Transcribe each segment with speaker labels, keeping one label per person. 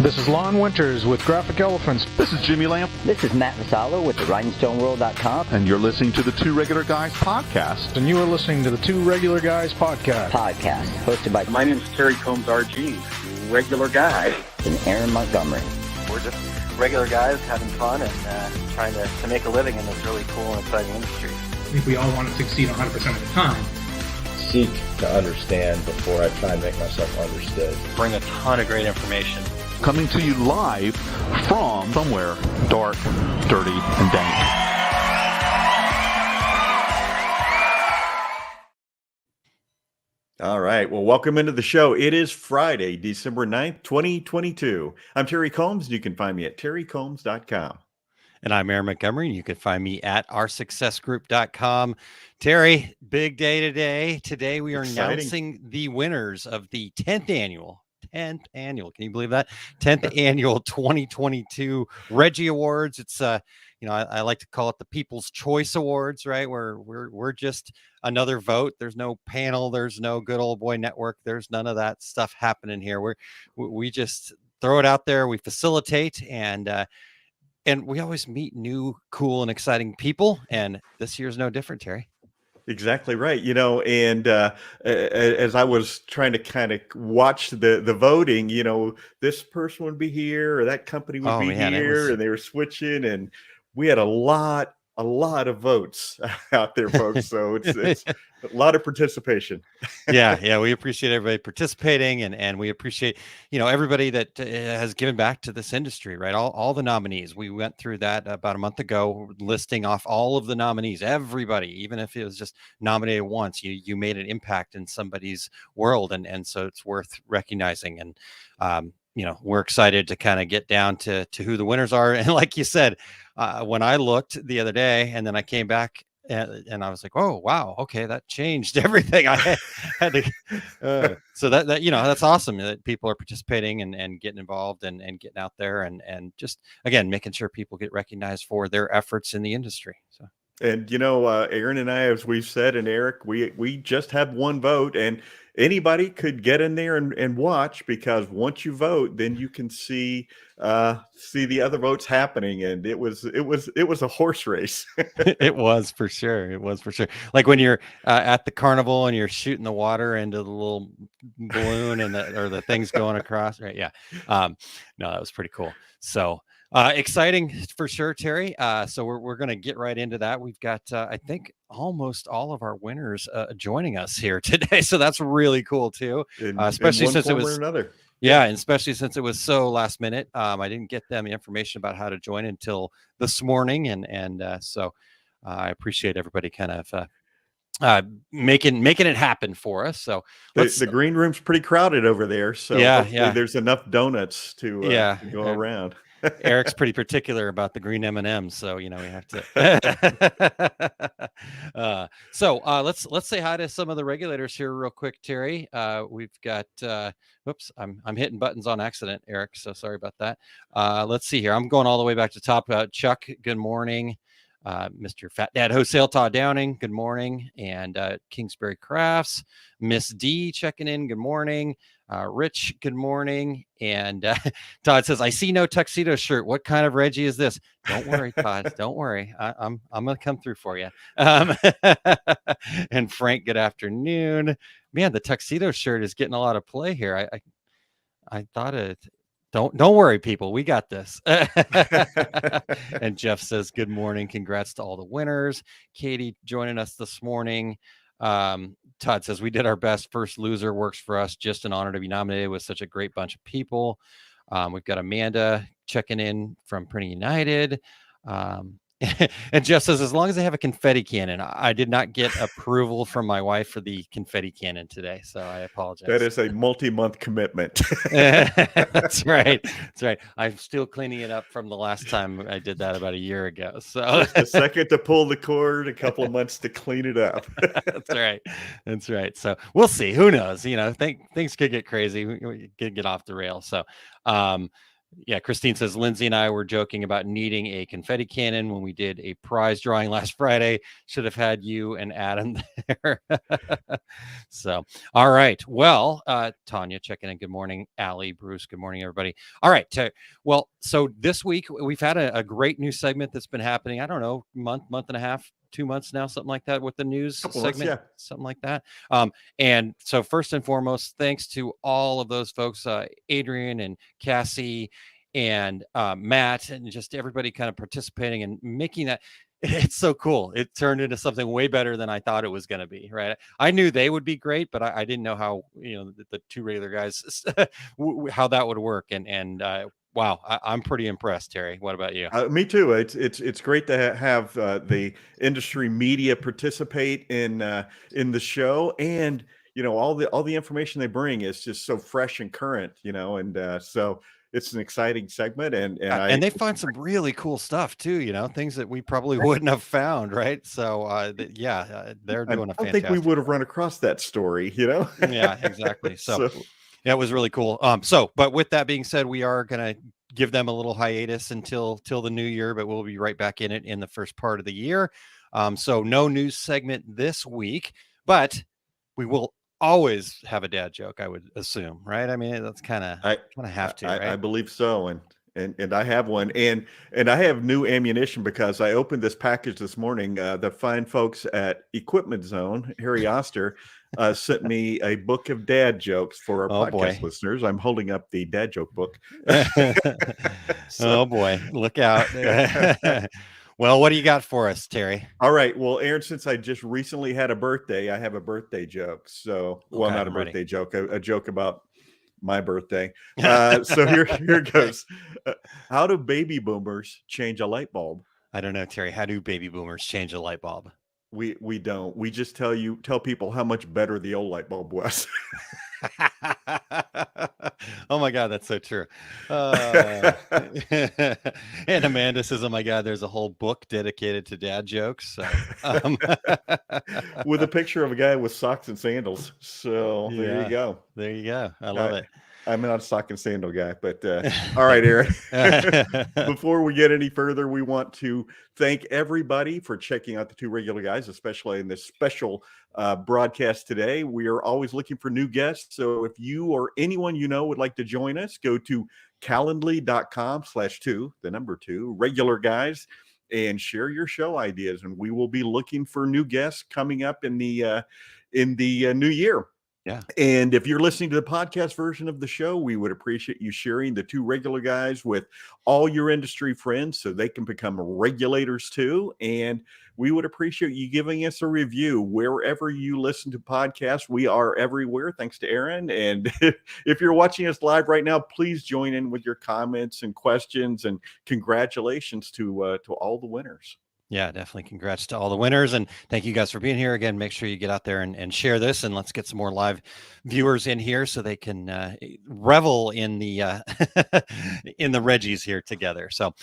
Speaker 1: This is Lon Winters with Graphic Elephants.
Speaker 2: This is Jimmy Lamp.
Speaker 3: This is Matt Vassallo with the RhinstoneWorld.com.
Speaker 2: And you're listening to the Two Regular Guys podcast.
Speaker 1: And you are listening to the Two Regular Guys podcast.
Speaker 3: Hosted by...
Speaker 4: My name is Terry Combs, RG, regular guy.
Speaker 3: And Aaron Montgomery.
Speaker 5: We're just regular guys having fun and trying to make a living in this really cool and exciting industry.
Speaker 6: I think we all want to succeed 100% of the time.
Speaker 7: Seek to understand before I try and make myself understood.
Speaker 5: Bring a ton of great information.
Speaker 2: Coming to you live from somewhere dark, dirty, and dank.
Speaker 8: All right. Well, welcome into the show. It is Friday, December 9th, 2022. I'm Terry Combs, and you can find me at terrycombs.com.
Speaker 9: And I'm Aaron Montgomery, and you can find me at oursuccessgroup.com. Terry, big day today. Today we are announcing the winners of the 10th annual. Can you believe that? 10th annual 2022 REGGIE Awards. It's I like to call it the People's Choice Awards, right? We're just another vote. There's no panel, there's no good old boy network, there's none of that stuff happening here. We just throw it out there, we facilitate, and we always meet new, cool, and exciting people. And this year's no different, Terry.
Speaker 8: Exactly right. And as I was trying to kind of watch the voting, this person would be here or that company would be here, and they were switching, and we had a lot of votes out there, folks. So it's a lot of participation.
Speaker 9: Yeah. We appreciate everybody participating, and we appreciate, everybody that has given back to this industry, right? All the nominees. We went through that about a month ago, listing off all of the nominees, everybody, even if it was just nominated once, you made an impact in somebody's world. And so it's worth recognizing. And, we're excited to kind of get down to who the winners are. And like you said, when I looked the other day and then I came back and I was like, oh, wow. Okay. That changed everything. I had to, so that, that's awesome that people are participating and getting involved and getting out there and just, again, making sure people get recognized for their efforts in the industry. So.
Speaker 8: And, Aaron and I, as we've said, and Eric, we just have one vote, and anybody could get in there and watch, because once you vote, then you can see the other votes happening. And it was a horse race.
Speaker 9: It was for sure. Like when you're at the carnival and you're shooting the water into the little balloon or the things going across. Right. Yeah. No, that was pretty cool. So, exciting for sure, Terry. So we're going to get right into that. We've got, I think, almost all of our winners joining us here today. So that's really cool too, especially since it was another. Yeah, and especially since it was so last minute. I didn't get them the information about how to join until this morning, and so I appreciate everybody kind of making it happen for us. So
Speaker 8: the green room's pretty crowded over there. So hopefully there's enough donuts to go around.
Speaker 9: Eric's pretty particular about the green M&Ms, so we have to. So let's say hi to some of the regulators here real quick, Terry. We've got. Whoops, I'm hitting buttons on accident, Eric. So sorry about that. Let's see here. I'm going all the way back to top. Chuck, good morning. Mr. Fat Dad Wholesale, Todd Downing, good morning. And Kingsbury Crafts, Miss D checking in, good morning. Rich, good morning. And Todd says, I see no tuxedo shirt. What kind of REGGIE is this? Don't worry, Todd. Don't worry. I'm going to come through for you. And Frank, good afternoon. Man, the tuxedo shirt is getting a lot of play here. I thought it. Don't worry, people. We got this. And Jeff says, good morning. Congrats to all the winners. Katie joining us this morning. Todd says, we did our best. First loser works for us. Just an honor to be nominated with such a great bunch of people. We've got Amanda checking in from Printing United. And Jeff says, as long as they have a confetti cannon. I did not get approval from my wife for the confetti cannon today, so I apologize.
Speaker 8: That is a multi-month commitment.
Speaker 9: That's right. I'm still cleaning it up from the last time I did that about a year ago. So
Speaker 8: just a second to pull the cord, a couple of months to clean it up.
Speaker 9: That's right. So we'll see. Who knows? Things could get crazy. We could get off the rails. So Yeah, Christine says Lindsay and I were joking about needing a confetti cannon when we did a prize drawing last Friday. Should have had you and Adam there. So, all right. Well, Tanya checking in. Good morning, Allie, Bruce. Good morning, everybody. All right. Well, so this week we've had a great new segment that's been happening. I don't know, month and a half, 2 months now, something like that, with the news segment, something like that. And so first and foremost, thanks to all of those folks, Adrian and Cassie and Matt, and just everybody kind of participating and making that. It's so cool. It turned into something way better than I thought it was going to be. Right. I knew they would be great, but I didn't know how, the two regular guys, how that would work. And wow, I'm pretty impressed, Terry. What about you?
Speaker 8: Me too. It's great to have the industry media participate in the show, and all the information they bring is just so fresh and current. And so it's an exciting segment, and
Speaker 9: they find some really cool stuff too. Things that we probably wouldn't have found, right? So they're doing a fantastic.
Speaker 8: I don't think we would have run across that story.
Speaker 9: Yeah, exactly. So. Yeah, it was really cool. But with that being said, we are going to give them a little hiatus until the new year, but we'll be right back in it in the first part of the year. So no news segment this week, but we will always have a dad joke, I would assume, right? I mean, that's kind of have to, right?
Speaker 8: I believe so. And I have one, and I have new ammunition because I opened this package this morning. The fine folks at Equipment Zone, Harry Oster, sent me a book of dad jokes for our podcast listeners. I'm holding up the dad joke book.
Speaker 9: Oh boy, look out. Well, what do you got for us, Terry?
Speaker 8: All right. Well, Aaron, since I just recently had a birthday, I have a birthday joke. So, well, not a birthday joke, a joke about my birthday. So here goes. How do baby boomers change a light bulb?
Speaker 9: I don't know, Terry. How do baby boomers change a light bulb?
Speaker 8: We don't. We just tell people how much better the old light bulb was.
Speaker 9: Oh my God, that's so true. And Amanda says, "Oh my God, there's a whole book dedicated to dad jokes." So,
Speaker 8: with a picture of a guy with socks and sandals. So there you go.
Speaker 9: There you go. I love it.
Speaker 8: I'm not a sock and sandal guy, but all right, Aaron. Before we get any further, we want to thank everybody for checking out the two regular guys, especially in this special broadcast today. We are always looking for new guests. So if you or anyone would like to join us, go to calendly.com/2 regular guys, and share your show ideas. And we will be looking for new guests coming up in the new year.
Speaker 9: Yeah.
Speaker 8: And if you're listening to the podcast version of the show, we would appreciate you sharing the two regular guys with all your industry friends so they can become regulators too. And we would appreciate you giving us a review wherever you listen to podcasts. We are everywhere, thanks to Aaron. And if you're watching us live right now, please join in with your comments and questions, and congratulations to all the winners.
Speaker 9: Yeah, definitely. Congrats to all the winners. And thank you guys for being here. Again, make sure you get out there and share this, and let's get some more live viewers in here so they can revel in the in the Reggies here together. So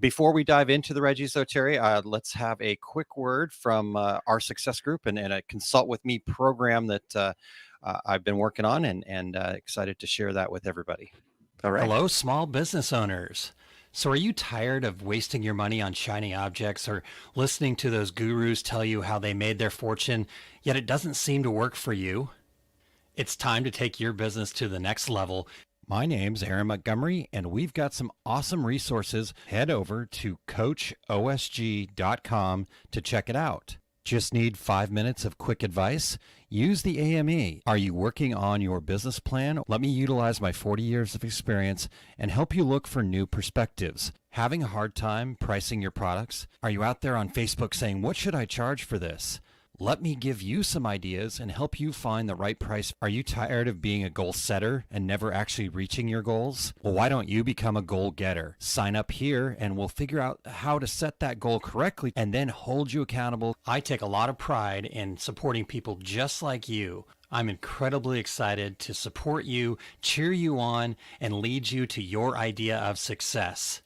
Speaker 9: before we dive into the Reggies though, Terry, let's have a quick word from our success group and a Consult With Me program that I've been working on, and excited to share that with everybody.
Speaker 8: All right.
Speaker 10: Hello, small business owners. So are you tired of wasting your money on shiny objects or listening to those gurus tell you how they made their fortune, yet it doesn't seem to work for you? It's time to take your business to the next level. My name's Aaron Montgomery, and we've got some awesome resources. Head over to coachosg.com to check it out. Just need 5 minutes of quick advice? Use the AME. Are you working on your business plan? Let me utilize my 40 years of experience and help you look for new perspectives. Having a hard time pricing your products? Are you out there on Facebook saying, what should I charge for this? Let me give you some ideas and help you find the right price. Are you tired of being a goal setter and never actually reaching your goals? Well, why don't you become a goal getter? Sign up here and we'll figure out how to set that goal correctly and then hold you accountable. I take a lot of pride in supporting people just like you. I'm incredibly excited to support you, cheer you on, and lead you to your idea of success.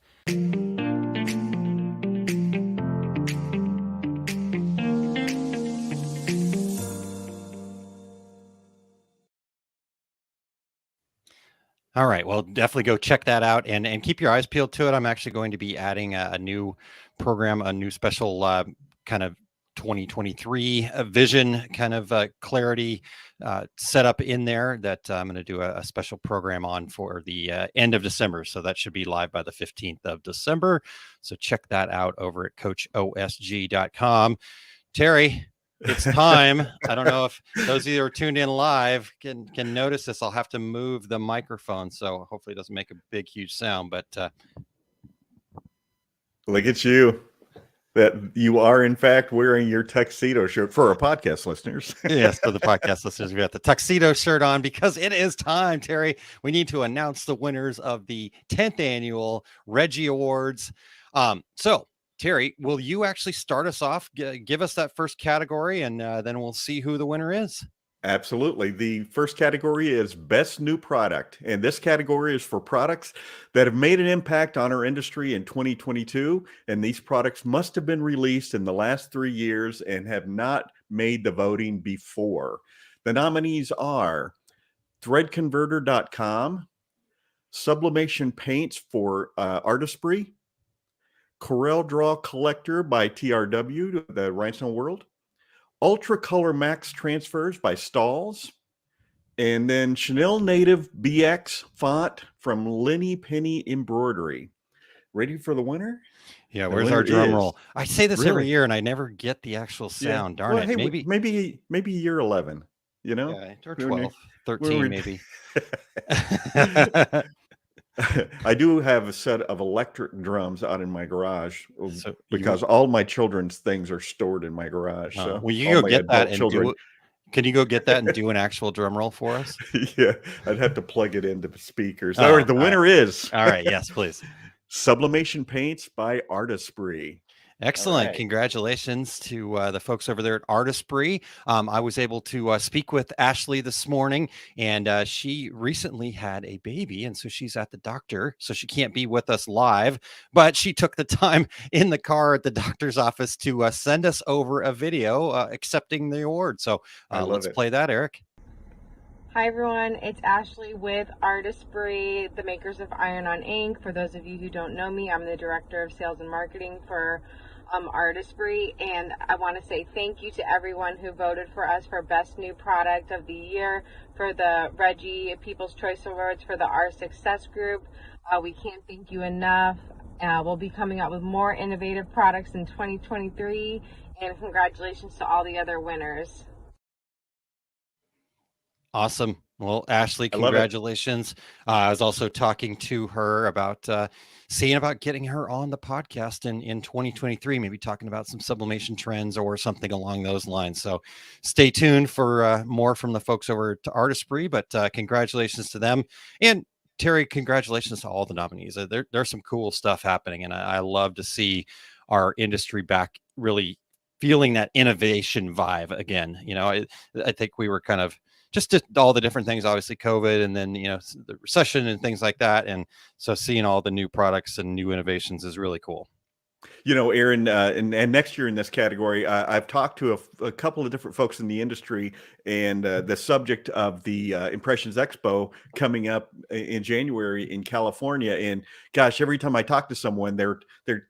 Speaker 9: All right. Well, definitely go check that out and keep your eyes peeled to it. I'm actually going to be adding a new program, a new special kind of 2023 vision kind of clarity setup in there that I'm going to do a special program on for the end of December. So that should be live by the 15th of December. So check that out over at coachosg.com. Terry, it's time. I don't know if those of you who are tuned in live can notice this. I'll have to move the microphone, so hopefully it doesn't make a big, huge sound. But
Speaker 8: look at you. That you are, in fact, wearing your tuxedo shirt for our podcast listeners.
Speaker 9: Yes, for the podcast listeners, we got the tuxedo shirt on because it is time, Terry. We need to announce the winners of the 10th annual REGGIE Awards. So, Terry, will you actually start us off? Give us that first category, and then we'll see who the winner is.
Speaker 8: Absolutely. The first category is Best New Product. And this category is for products that have made an impact on our industry in 2022. And these products must have been released in the last 3 years and have not made the voting before. The nominees are threadconverter.com, Sublimation Paints for Artistry, Corel Draw Collector by TRW, the Rhinestone World, Ultra Color Max Transfers by Stalls, and then Chanel Native BX font from Lenny Penny Embroidery. Ready for the winner?
Speaker 9: Yeah, where's our drum roll? I say this every
Speaker 8: Really?
Speaker 9: year, and I never get the actual sound. Darn it.
Speaker 8: Hey, maybe year 11, you know?
Speaker 9: Yeah, or 12, 13 maybe.
Speaker 8: I do have a set of electric drums out in my garage because
Speaker 9: you,
Speaker 8: all my children's things are stored in my garage. So
Speaker 9: will you go get that and do it? Can you go get that and do an actual drum roll for us?
Speaker 8: Yeah, I'd have to plug it into the speakers. All right, the winner is.
Speaker 9: All right, yes, please.
Speaker 8: Sublimation Paints by Artistry.
Speaker 9: Excellent. Right. Congratulations to the folks over there at Artistry. I was able to speak with Ashley this morning, and she recently had a baby, and so she's at the doctor, so she can't be with us live, but she took the time in the car at the doctor's office to send us over a video accepting the award. So let's play that, Eric.
Speaker 11: Hi everyone, it's Ashley with Artistry, the makers of Iron-On Ink. For those of you who don't know me, I'm the Director of Sales and Marketing for Artistry, and I want to say thank you to everyone who voted for us for Best New Product of the Year, for the REGGIE People's Choice Awards, for the Our Success Group. We can't thank you enough. We'll be coming out with more innovative products in 2023, and congratulations to all the other winners.
Speaker 9: Awesome. Well, Ashley, congratulations. I was also talking to her about seeing about getting her on the podcast in 2023, maybe talking about some sublimation trends or something along those lines. So stay tuned for more from the folks over to Artistry, but congratulations to them. And Terry, congratulations to all the nominees. There's some cool stuff happening, and I love to see our industry back really feeling that innovation vibe again. You know, I think we were kind of just all the different things, obviously COVID, and then, you know, the recession and things like that. And so seeing all the new products and new innovations is really cool.
Speaker 8: You know, Aaron, and next year in this category, I've talked to a couple of different folks in the industry, and the subject of the Impressions Expo coming up in January in California. And gosh, every time I talk to someone, they're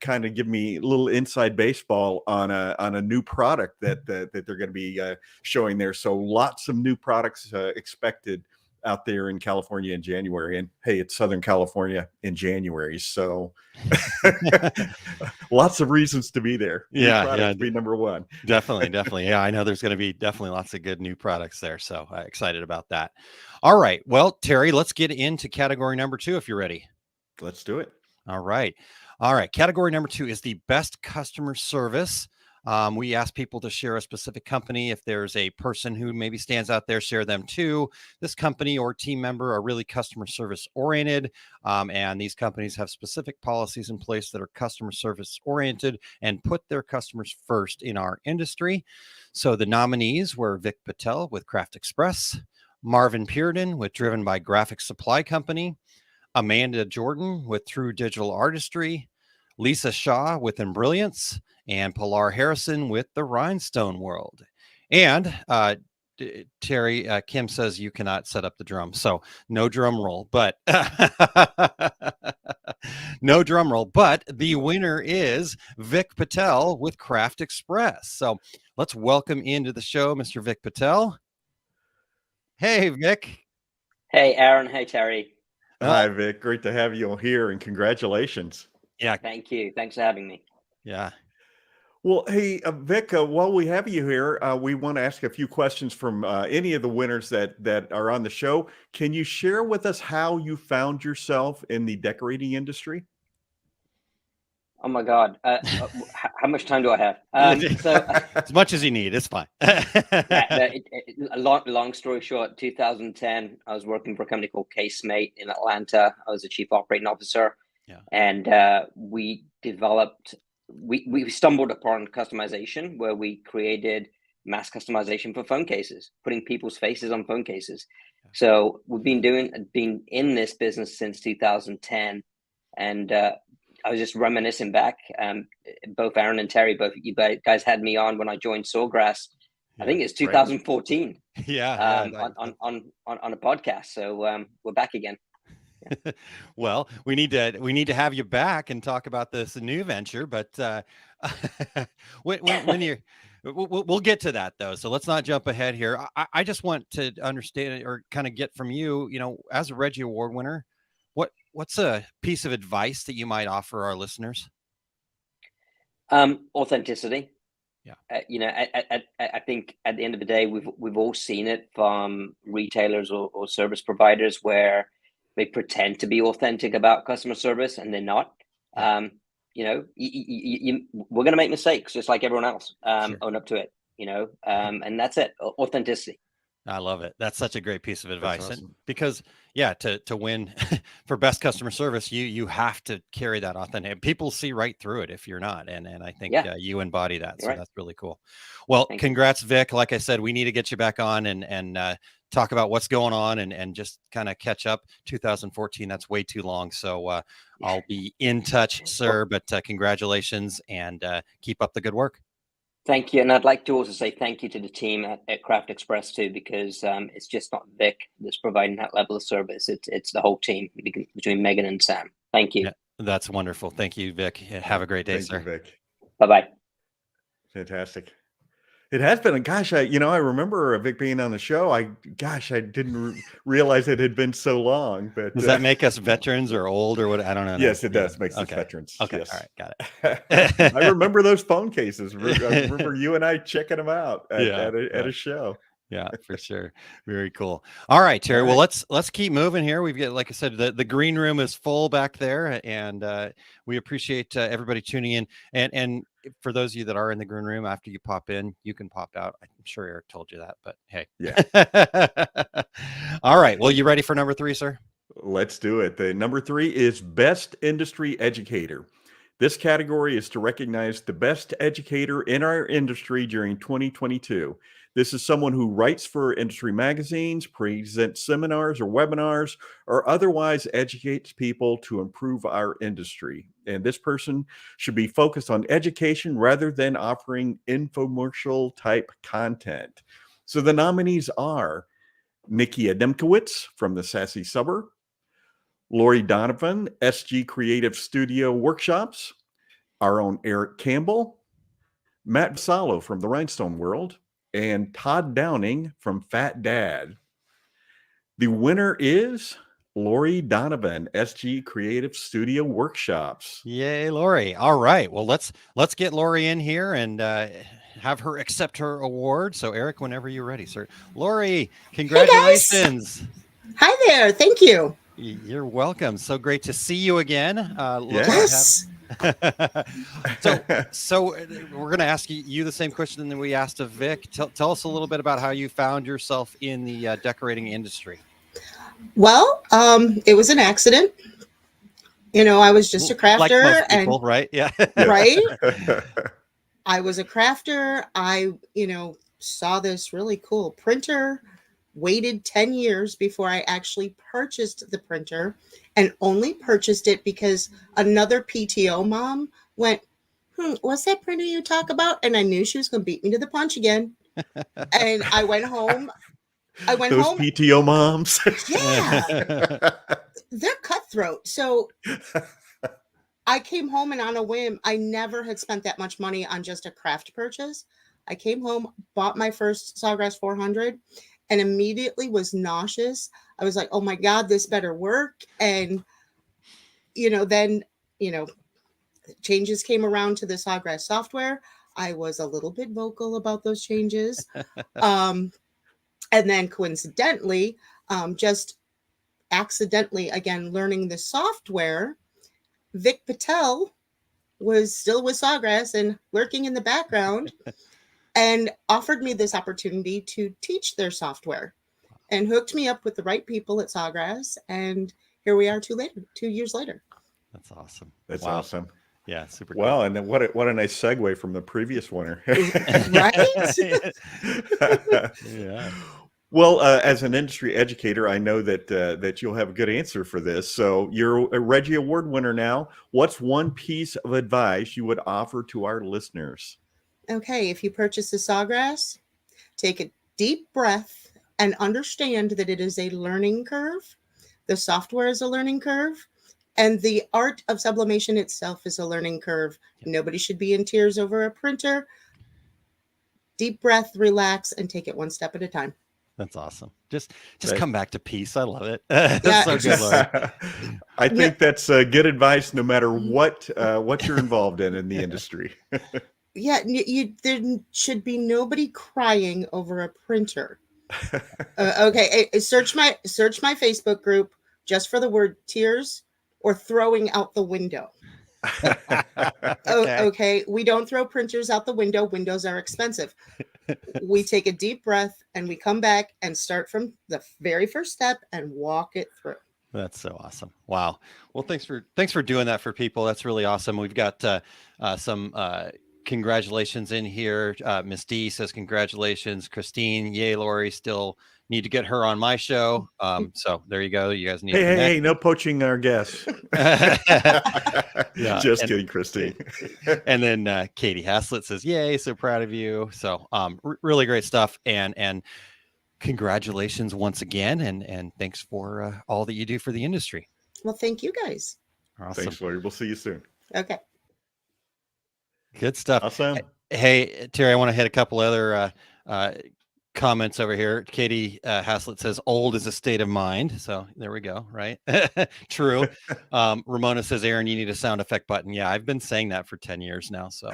Speaker 8: kind of giving me a little inside baseball on a new product that they're going to be showing there. So lots of new products expected out there in California in January. And hey, it's Southern California in January, so lots of reasons to be there.
Speaker 9: Yeah,
Speaker 8: be number one.
Speaker 9: Definitely. Yeah, I know there's going to be definitely lots of good new products there, so excited about that. All right, well, Terry, let's get into category number 2 if you're ready.
Speaker 8: Let's do it.
Speaker 9: All right. Category number 2 is the best customer service. We ask people to share a specific company. If there's a person who maybe stands out there, share them too. This company or team member are really customer service oriented. And these companies have specific policies in place that are customer service oriented and put their customers first in our industry. So the nominees were Vic Patel with Craft Express, Marvin Pearden with Driven by Graphic Supply Company, Amanda Jordan with True Digital Artistry, Lisa Shaw with Embrilliance, and Pilar Harrison with the Rhinestone World. And Terry, Kim says you cannot set up the drum, so no drum roll, but no drum roll. But the winner is Vic Patel with Craft Express. So let's welcome into the show Mr. Vic Patel. Hey, Vic.
Speaker 12: Hey, Aaron. Hey, Terry.
Speaker 8: Hi, Vic. Great to have you here, and congratulations.
Speaker 9: Yeah.
Speaker 12: Thank you. Thanks for having me.
Speaker 9: Yeah.
Speaker 8: Well, hey, Vic, while we have you here, we want to ask a few questions from any of the winners that are on the show. Can you share with us how you found yourself in the decorating industry?
Speaker 12: Oh my God. How much time do I have?
Speaker 9: As much as you need, it's fine.
Speaker 12: Long story short, 2010, I was working for a company called Casemate in Atlanta. I was the chief operating officer.
Speaker 9: Yeah.
Speaker 12: And we stumbled upon customization, where we created mass customization for phone cases, putting people's faces on phone cases. Yeah. So we've been in this business since 2010. And I was just reminiscing back. Both Aaron and Terry, both you guys had me on when I joined Sawgrass. Yeah, I think it's 2014.
Speaker 9: Right. Yeah,
Speaker 12: on a podcast. So we're back again.
Speaker 9: Yeah. Well, we need to have you back and talk about this new venture. But when you're, we'll get to that though. So let's not jump ahead here. I just want to understand or kind of get from you. You know, as a REGGIE Award winner, what's a piece of advice that you might offer our listeners?
Speaker 12: Authenticity.
Speaker 9: Yeah.
Speaker 12: I think at the end of the day, we've all seen it from retailers or service providers where they pretend to be authentic about customer service and they're not. Yeah. We're going to make mistakes just like everyone else. Sure. Own up to it, and that's it. Authenticity.
Speaker 9: I love it. That's such a great piece of advice.
Speaker 8: Awesome.
Speaker 9: And because to win for best customer service, you have to carry that authentic. People see right through it if you're not. And I think you embody that. So that's really cool. Well, congrats, Vic. Like I said, we need to get you back on and talk about what's going on and just kind of catch up. 2014, that's way too long. So I'll be in touch, sir, but congratulations and keep up the good work.
Speaker 12: Thank you. And I'd like to also say thank you to the team at Craft Express too, because it's just not Vic that's providing that level of service. It's the whole team between Megan and Sam. Thank you.
Speaker 9: Yeah, that's wonderful. Thank you, Vic. Have a great day, sir.
Speaker 8: Thank you, Vic.
Speaker 12: Bye-bye.
Speaker 8: Fantastic. It has been, I remember Vic being on the show. I didn't realize it had been so long. But
Speaker 9: does that make us veterans or old or what? I don't know.
Speaker 8: Yes, it does. Makes us veterans.
Speaker 9: Okay,
Speaker 8: yes.
Speaker 9: All right, got
Speaker 8: it. I remember those phone cases. I remember you and I checking them out at a show.
Speaker 9: Yeah, for sure. Very cool. All right, Terry. Well, let's keep moving here. We've got, like I said, the green room is full back there, and we appreciate everybody tuning in. And for those of you that are in the green room, after you pop in, you can pop out. I'm sure Eric told you that, but hey.
Speaker 8: Yeah.
Speaker 9: All right. Well, you ready for number 3, sir?
Speaker 8: Let's do it. The number 3 is Best Industry Educator. This category is to recognize the best educator in our industry during 2022. This is someone who writes for industry magazines, presents seminars or webinars, or otherwise educates people to improve our industry. And this person should be focused on education rather than offering infomercial type content. So the nominees are Nikki Adamkowitz from the Sassy Suburb, Lori Donovan, SG Creative Studio Workshops, our own Eric Campbell, Matt Vassallo from the Rhinestone World, and Todd Downing from Fat Dad. The winner is Lori Donovan, SG Creative Studio Workshops.
Speaker 9: Yay, Lori. All right. Well, let's get Lori in here and have her accept her award. So Eric, whenever you're ready, sir. Lori, congratulations.
Speaker 13: Hey, hi there. Thank you.
Speaker 9: You're welcome. So great to see you again.
Speaker 13: Yes.
Speaker 9: So we're going to ask you the same question that we asked of Vic. Tell us a little bit about how you found yourself in the decorating industry.
Speaker 13: Well, it was an accident. I was just a crafter,
Speaker 9: like most people, right? Yeah.
Speaker 13: Right. I was a crafter. I, saw this really cool printer, waited 10 years before I actually purchased the printer, and only purchased it because another PTO mom went, what's that printer you talk about? And I knew she was going to beat me to the punch again. And I went home.
Speaker 8: Those PTO moms.
Speaker 13: Yeah. They're cutthroat. So I came home, and on a whim, I never had spent that much money on just a craft purchase. I came home, bought my first Sawgrass 400, and immediately was nauseous. I was like, oh my God, this better work. And, then, changes came around to the Sawgrass software. I was a little bit vocal about those changes. And then coincidentally, just accidentally, again, learning the software, Vic Patel was still with Sawgrass and lurking in the background and offered me this opportunity to teach their software and hooked me up with the right people at Sawgrass. And here we are 2 years later.
Speaker 9: That's awesome.
Speaker 8: That's
Speaker 9: wow.
Speaker 8: awesome.
Speaker 9: Yeah, super cool.
Speaker 8: Well, and then what a nice segue from the previous winner.
Speaker 13: Right?
Speaker 8: Yeah. Well, as an industry educator, I know that you'll have a good answer for this. So you're a Reggie Award winner now. What's one piece of advice you would offer to our listeners?
Speaker 13: Okay, if you purchase the Sawgrass, take a deep breath and understand that it is a learning curve. The software is a learning curve. And the art of sublimation itself is a learning curve. Nobody should be in tears over a printer. Deep breath, relax, and take it one step at a time.
Speaker 9: That's awesome. Just come back to peace. I love it.
Speaker 13: Yeah,
Speaker 9: so good, Lori.
Speaker 8: I think that's good advice, no matter what you're involved in the industry.
Speaker 13: Yeah, there should be nobody crying over a printer. Okay, search my Facebook group just for the word tears or throwing out the window. Okay, we don't throw printers out the window. Windows are expensive. We take a deep breath and we come back and start from the very first step and walk it through.
Speaker 9: That's so awesome. Wow. Well, thanks for doing that for people. That's really awesome. We've got some congratulations in here. Miss D says congratulations. Christine, yay, Lori, still need to get her on my show. So there you go. You guys need to connect.
Speaker 8: Hey, no poaching our guests.
Speaker 9: Yeah,
Speaker 8: just kidding, Christine.
Speaker 9: And then Katie Haslett says, yay, so proud of you. So really great stuff. And congratulations once again. And thanks for all that you do for the industry.
Speaker 13: Well, thank you guys.
Speaker 9: Awesome.
Speaker 8: Thanks, Lori. We'll see you soon.
Speaker 13: Okay.
Speaker 9: Good stuff.
Speaker 8: Awesome.
Speaker 9: Hey, Terry, I want to hit a couple other comments over here. Katie Haslett says old is a state of mind. So there we go. Right. True. Ramona says, Aaron, you need a sound effect button. Yeah, I've been saying that for 10 years now. So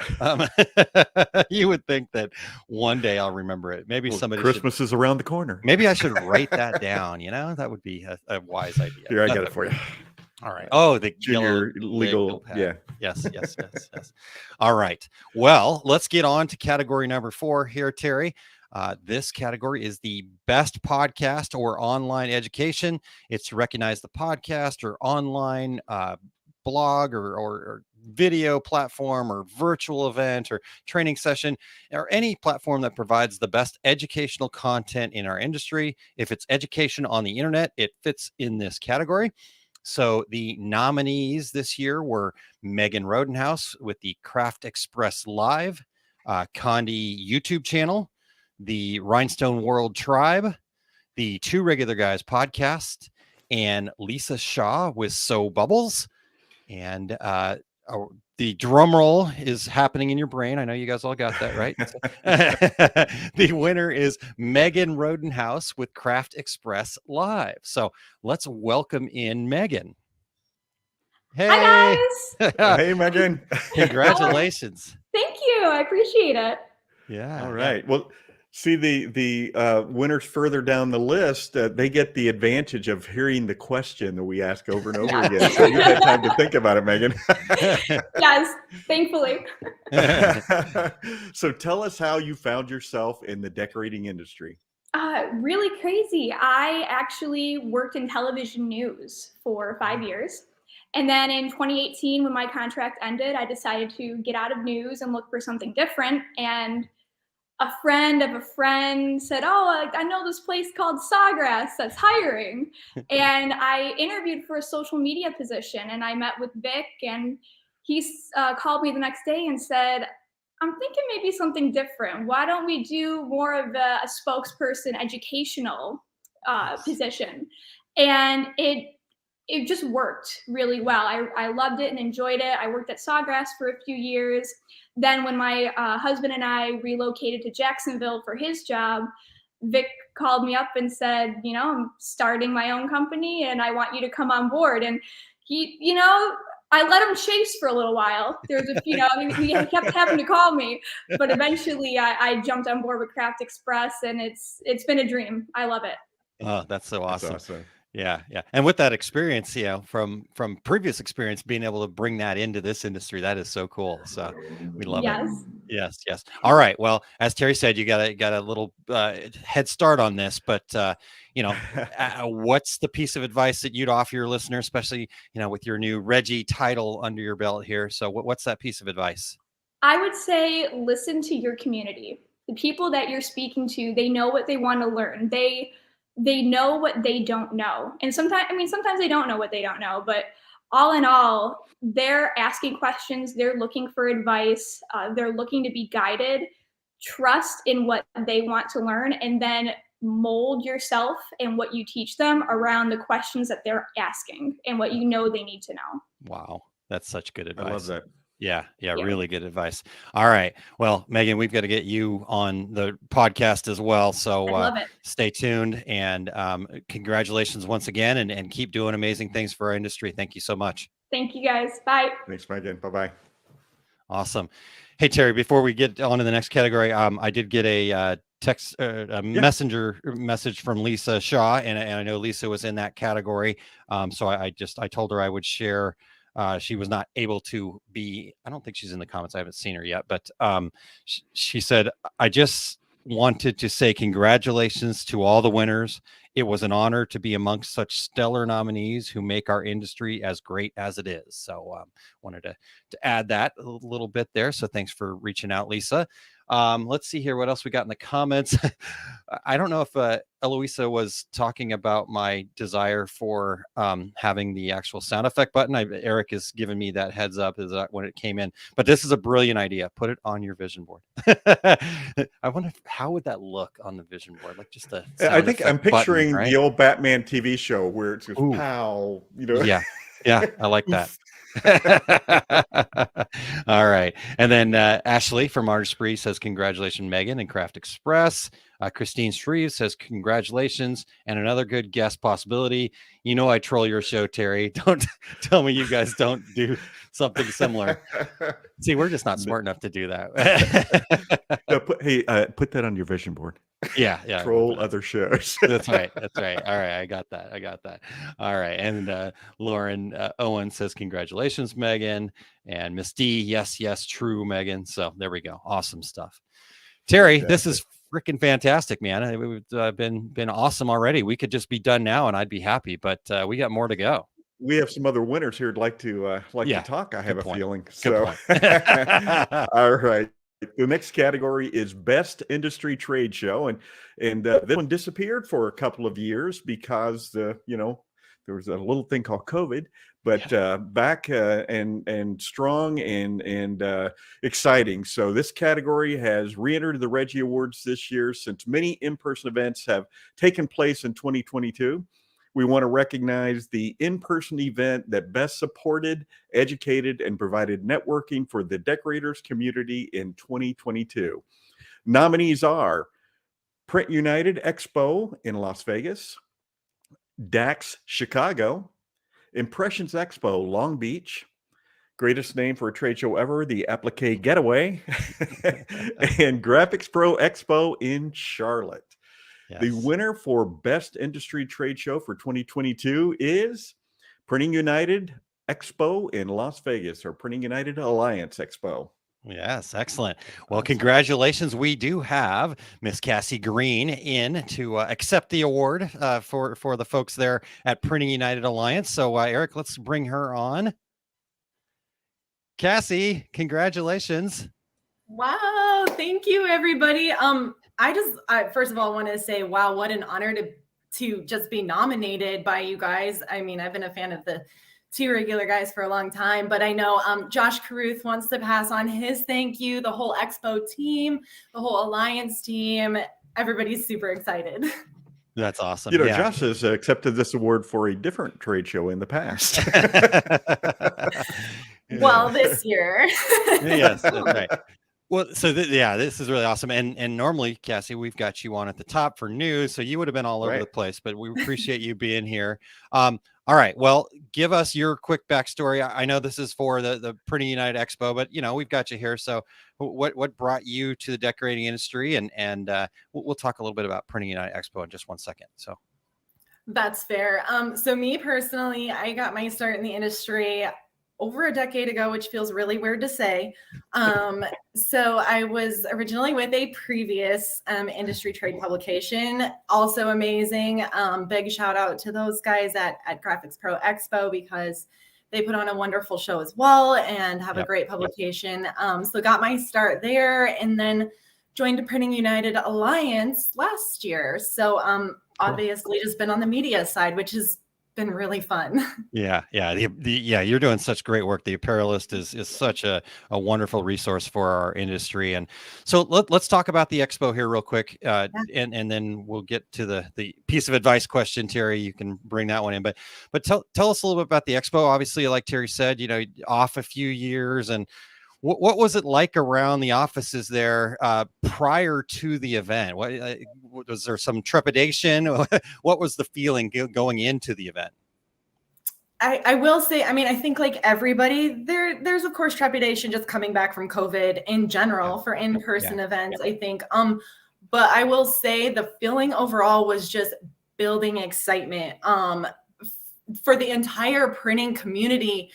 Speaker 9: you would think that one day I'll remember it. Maybe somebody
Speaker 8: Christmas is around the corner.
Speaker 9: Maybe I should write that down. That would be a wise idea.
Speaker 8: Here, I got it for you.
Speaker 9: All right. Oh, the
Speaker 8: junior legal pad. Yeah.
Speaker 9: Yes. All right. Well, let's get on to category number 4 here, Terry. This category is the best podcast or online education. It's to recognize the podcast or online blog or video platform or virtual event or training session or any platform that provides the best educational content in our industry. If it's education on the internet, it fits in this category. So the nominees this year were Megan Rodenhouse with the Craft Express Live, Condi YouTube channel, the Rhinestone World Tribe, the Two Regular Guys podcast, and Lisa Shaw with So Bubbles. And the drum roll is happening in your brain. I know you guys all got that, right? The winner is Megan Rodenhouse with Craft Express Live. So let's welcome in Megan. Hey,
Speaker 14: hi guys.
Speaker 8: Hey, Megan.
Speaker 9: Congratulations.
Speaker 14: Thank you. I appreciate it.
Speaker 9: Yeah.
Speaker 8: All right. Well, see, the winners further down the list, they get the advantage of hearing the question that we ask over and over again. So you've had time to think about it, Megan.
Speaker 14: Yes, thankfully.
Speaker 8: So tell us how you found yourself in the decorating industry.
Speaker 14: Really crazy. I actually worked in television news for 5 years. And then in 2018, when my contract ended, I decided to get out of news and look for something different. And a friend of a friend said, oh, I know this place called Sawgrass that's hiring. And I interviewed for a social media position and I met with Vic and he called me the next day and said, I'm thinking maybe something different. Why don't we do more of a spokesperson educational position? And it just worked really well. I loved it and enjoyed it. I worked at Sawgrass for a few years. Then when my husband and I relocated to Jacksonville for his job, Vic called me up and said, I'm starting my own company and I want you to come on board. And he, I let him chase for a little while. There was he kept having to call me, but eventually I jumped on board with Craft Express, and it's been a dream. I love it.
Speaker 9: Oh, that's so awesome.
Speaker 8: That's awesome.
Speaker 9: Yeah. And with that experience, from previous experience, being able to bring that into this industry, that is so cool. So we love it. Yes. All right. Well, as Terry said, you got a little head start on this, but what's the piece of advice that you'd offer your listener, especially with your new REGGIE title under your belt here? So what's that piece of advice?
Speaker 14: I would say listen to your community. The people that you're speaking to, they know what they want to learn. They know what they don't know. And sometimes they don't know what they don't know, but all in all, they're asking questions, they're looking for advice, they're looking to be guided. Trust in what they want to learn, and then mold yourself and what you teach them around the questions that they're asking and what they need to know.
Speaker 9: Wow. That's such good advice.
Speaker 8: I love that.
Speaker 9: Yeah, really good advice. All right. Well, Megan, we've got to get you on the podcast as well. So
Speaker 14: love it.
Speaker 9: Stay tuned, and congratulations once again, and keep doing amazing things for our industry. Thank you so much.
Speaker 14: Thank you, guys. Bye.
Speaker 8: Thanks, Megan. Bye-bye.
Speaker 9: Awesome. Hey, Terry, before we get on to the next category, I did get a messenger message from Lisa Shaw, and I know Lisa was in that category. So I told her I would share. She was not able to be, I don't think she's in the comments. I haven't seen her yet, but she said, I just wanted to say congratulations to all the winners. It was an honor to be amongst such stellar nominees who make our industry as great as it is. So wanted to add that a little bit there. So thanks for reaching out, Lisa. Let's see here what else we got in the comments. I don't know if Eloisa was talking about my desire for having the actual sound effect button. Eric has given me that heads up when it came in, but this is a brilliant idea. Put it on your vision board. I wonder how would that look on the vision board? Like just a
Speaker 8: I think I'm picturing
Speaker 9: button, right?
Speaker 8: the old Batman TV show where it's just pow,
Speaker 9: Yeah, I like that. All right. And then Ashley from Artistry says, congratulations, Megan and Craft Express. Christine Shreve says, congratulations. And another good guest possibility. I troll your show, Terry. Don't tell me you guys don't do something similar. See, we're just not smart enough to do that.
Speaker 8: Put that on your vision board.
Speaker 9: Yeah.
Speaker 8: Troll other shows.
Speaker 9: That's right. All right. I got that. All right. And Lauren Owen says, congratulations, Megan. And Miss D, yes, true, Megan. So there we go. Awesome stuff. Terry, this is freaking fantastic, man. It's been awesome already. We could just be done now and I'd be happy, but we got more to go.
Speaker 8: We have some other winners here who'd like to talk. I have a feeling.
Speaker 9: So,
Speaker 8: all right. The next category is Best Industry Trade Show, and this one disappeared for a couple of years because there was a little thing called COVID, but back and strong and exciting. So this category has re-entered the REGGIE Awards this year since many in-person events have taken place in 2022. We want to recognize the in-person event that best supported, educated, and provided networking for the decorators community in 2022. Nominees are Print United Expo in Las Vegas, DAX Chicago, Impressions Expo Long Beach, greatest name for a trade show ever, the Applique Getaway, and Graphics Pro Expo in Charlotte. Yes. The winner for Best Industry Trade Show for 2022 is Printing United Expo in Las Vegas, or Printing United Alliance Expo.
Speaker 9: Yes, excellent. Well, congratulations. We do have Miss Cassie Green in to accept the award for the folks there at Printing United Alliance. So, Eric, let's bring her on. Cassie, congratulations.
Speaker 15: Wow, thank you, everybody. I first of all want to say, wow, what an honor to just be nominated by you guys. I mean, I've been a fan of the to Regular Guys for a long time, but I know Josh Caruth wants to pass on his thank you, the whole Expo team, the whole Alliance team. Everybody's super excited.
Speaker 9: That's awesome.
Speaker 8: You know, Josh has accepted this award for a different trade show in the past.
Speaker 15: Well, this year.
Speaker 9: Yes, that's right. Well, so this is really awesome. And normally, Cassie, we've got you on at the top for news, so you would have been all over the place, but we appreciate you being here. All right, well, give us your quick backstory. I know this is for the Printing United Expo, but we've got you here. So what brought you to the decorating industry? And we'll talk a little bit about Printing United Expo in just 1 second. So
Speaker 15: that's fair. So me personally, I got my start in the industry over a decade ago, which feels really weird to say. So I was originally with a previous industry trade publication, also amazing. Big shout out to those guys at Graphics Pro Expo, because they put on a wonderful show as well and have a great publication. So got my start there, and then joined the Printing United Alliance last year. So obviously just been on the media side, which has been really fun.
Speaker 9: Yeah. You're doing such great work. The Apparelist is such a wonderful resource for our industry. And so let's talk about the expo here real quick. And then we'll get to the piece of advice question, Terry. You can bring that one in, but tell us a little bit about the expo. Obviously, like Terry said, off a few years, and what was it like around the offices there prior to the event? Was there some trepidation? What was the feeling going into the event?
Speaker 15: I will say, I think like everybody, there's of course trepidation just coming back from COVID in general for in-person events, I think. But I will say the feeling overall was just building excitement for the entire printing community.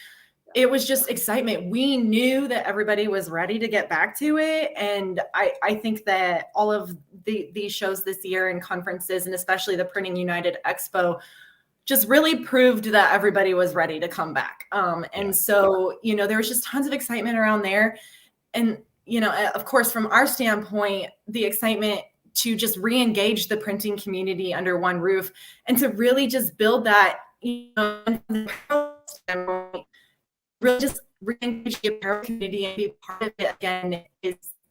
Speaker 15: It was just excitement. We knew that everybody was ready to get back to it. And I think that all of these shows this year and conferences, and especially the Printing United Expo, just really proved that everybody was ready to come back. So, there was just tons of excitement around there. And, of course, from our standpoint, the excitement to just re-engage the printing community under one roof and to really just build that, really just re-engage the apparel community and be part of it again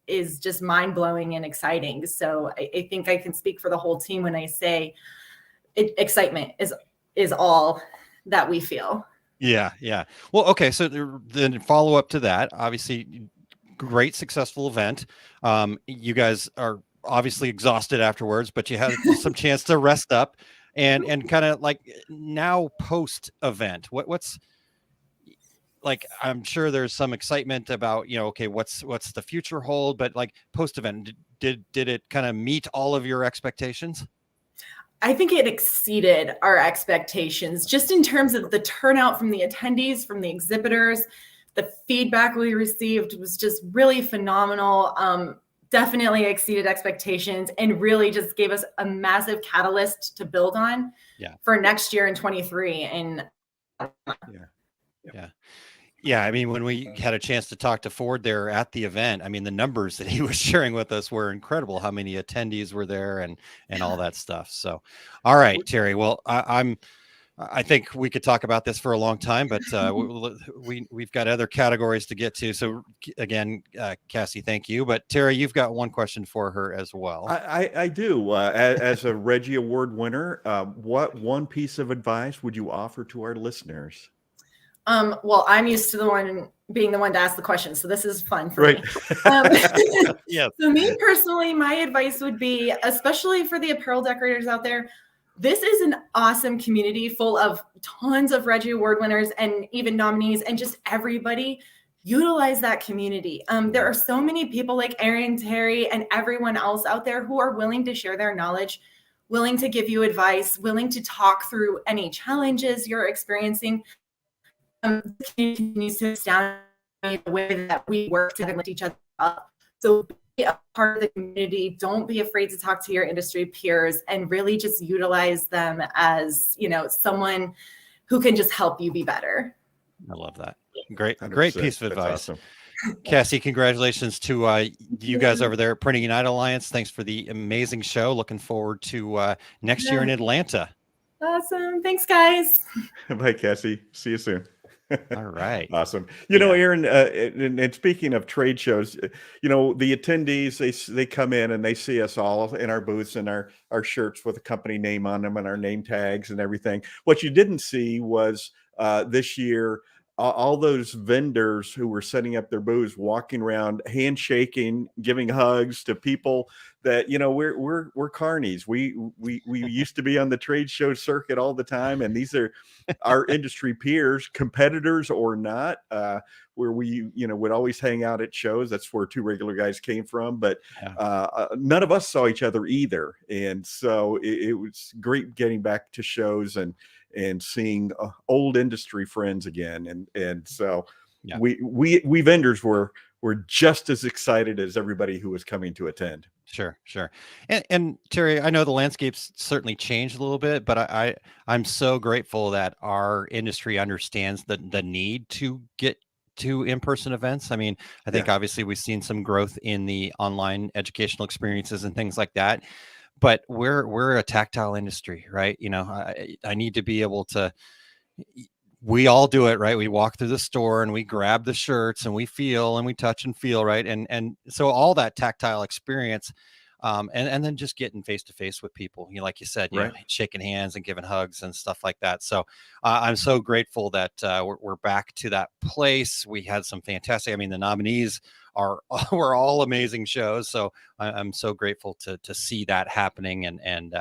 Speaker 15: is just mind-blowing and exciting. So I think I can speak for the whole team when I say excitement is all that we feel. Yeah.
Speaker 9: Well, okay. So then follow up to that, obviously great, successful event. You guys are obviously exhausted afterwards, but you had some chance to rest up and kind of like now post event, what's, like, I'm sure there's some excitement about, okay, what's the future hold, but like post event, did it kind of meet all of your expectations?
Speaker 15: I think it exceeded our expectations, just in terms of the turnout from the attendees, from the exhibitors. The feedback we received was just really phenomenal. Definitely exceeded expectations and really just gave us a massive catalyst to build on for next year in 23. And
Speaker 9: Yeah, when we had a chance to talk to Ford there at the event, the numbers that he was sharing with us were incredible. How many attendees were there and all that stuff. So, all right, Terry. Well, I think we could talk about this for a long time, but we've got other categories to get to. So again, Cassie, thank you. But Terry, you've got one question for her as well.
Speaker 8: I do. As a Reggie Award winner, what one piece of advice would you offer to our listeners?
Speaker 15: Well, I'm used to being the one to ask the question, so this is fun for me.
Speaker 9: Yeah.
Speaker 15: So me personally, my advice would be, especially for the apparel decorators out there, this is an awesome community full of tons of Reggie Award winners and even nominees, and just everybody utilize that community. There are so many people like Aaron, Terry, and everyone else out there who are willing to share their knowledge, willing to give you advice, willing to talk through any challenges you're experiencing. The community continues to astound me the way that we work to lift each other up. So be a part of the community. Don't be afraid to talk to your industry peers and really just utilize them as, someone who can just help you be better.
Speaker 9: I love that. Great piece of advice.
Speaker 8: Awesome.
Speaker 9: Cassie, congratulations to you guys over there at Printing United Alliance. Thanks for the amazing show. Looking forward to next year in Atlanta.
Speaker 15: Awesome. Thanks, guys.
Speaker 8: Bye, Cassie. See you soon.
Speaker 9: All right.
Speaker 8: Awesome. You know, Aaron, and speaking of trade shows, you know, the attendees, they come in and they see us all in our booths and our shirts with a company name on them and our name tags and everything. What you didn't see was this year, all those vendors who were setting up their booths, walking around, handshaking, giving hugs to people that, you know, we're carnies. We used to be on the trade show circuit all the time, and these are our industry peers, competitors or not, where we, you know, would always hang out at shows. That's where Two Regular Guys came from, but none of us saw each other either, and so it was great getting back to shows and seeing old industry friends again, and so we vendors were just as excited as everybody who was coming to attend.
Speaker 9: Sure. And Terry, I know the landscape's certainly changed a little bit, but I'm so grateful that our industry understands the need to get to in-person events. I mean, I think obviously we've seen some growth in the online educational experiences and things like that, but we're a tactile industry, right? You know, I need to be able to, we all do it, right? We walk through the store and we grab the shirts and we feel and we touch and feel, right? And so all that tactile experience, and then just getting face to face with people, you know, like you said, you know, shaking hands and giving hugs and stuff like that. So I'm so grateful that we're back to that place. We had some fantastic, I mean, the nominees were all amazing shows. So I'm so grateful to see that happening. And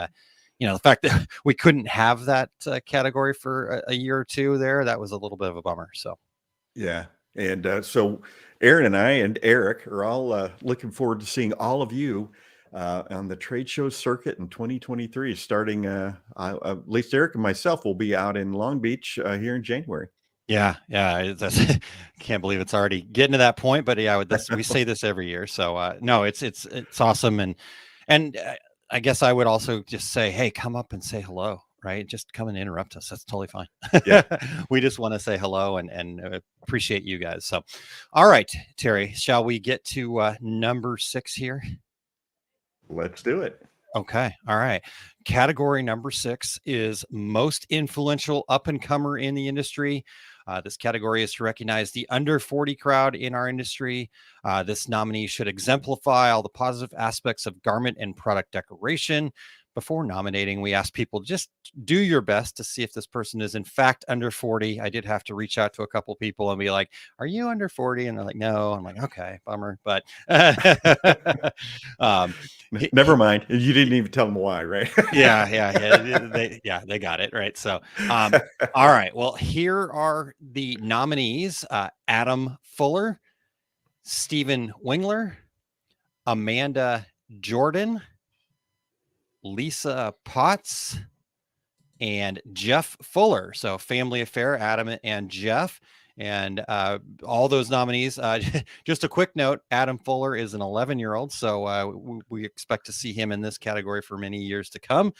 Speaker 9: you know, the fact that we couldn't have that category for a year or two there, that was a little bit of a bummer. So,
Speaker 8: yeah. And so Aaron and I and Eric are all looking forward to seeing all of you on the trade show circuit in 2023, starting, at least Eric and myself will be out in Long Beach here in January.
Speaker 9: Yeah. That's, can't believe it's already getting to that point, but yeah, we say this every year. So no, it's awesome. And I guess I would also just say, hey, come up and say hello, right? Just come and interrupt us. That's totally fine.
Speaker 8: Yeah.
Speaker 9: We just want to say hello and appreciate you guys. So, all right, Terry, shall we get to number 6 here?
Speaker 8: Let's do it.
Speaker 9: Okay. All right. Category number 6 is most influential up and comer in the industry. This category is to recognize the under 40 crowd in our industry. This nominee should exemplify all the positive aspects of garment and product decoration. Before nominating, we ask people just do your best to see if this person is in fact under 40. I did have to reach out to a couple people and be like, are you under 40? And they're like, no. I'm like, okay, bummer. But
Speaker 8: never mind. You didn't even tell them why, right?
Speaker 9: yeah. They got it. Right. So, all right. Well, here are the nominees. Adam Fuller, Stephen Wingler, Amanda Jordan, Lisa Potts, and Jeff Fuller. So family affair, Adam and Jeff, and all those nominees. Just a quick note, Adam Fuller is an 11-year-old. So we expect to see him in this category for many years to come.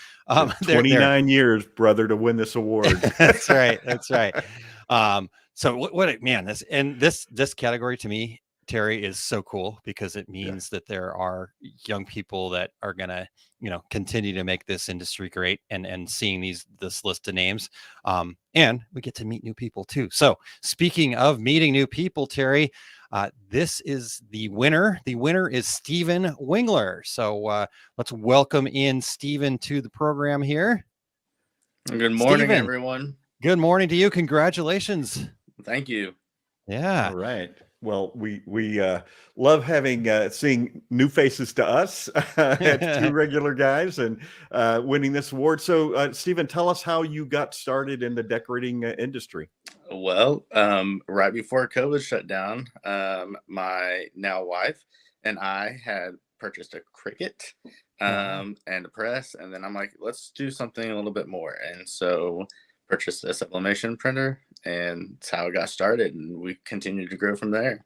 Speaker 8: 29 years, brother, to win this award.
Speaker 9: That's right. So what man, this category to me, Terry, is so cool because it means that there are young people that are going to, you know, continue to make this industry great and seeing this list of names. And we get to meet new people too. So speaking of meeting new people, Terry, this is the winner. The winner is Stephen Wingler. So let's welcome in Stephen to the program here.
Speaker 16: Good morning,
Speaker 9: Steven,
Speaker 16: everyone.
Speaker 9: Good morning to you. Congratulations.
Speaker 16: Thank you.
Speaker 9: Yeah.
Speaker 8: All right. Well, we love having seeing new faces to us at Two Regular Guys and winning this award. So, Stephen, tell us how you got started in the decorating industry.
Speaker 16: Well, right before COVID shut down, my now wife and I had purchased a Cricut and a press, and then I'm like, let's do something a little bit more, and so purchased a sublimation printer, and that's how it got started, and we continued to grow from there.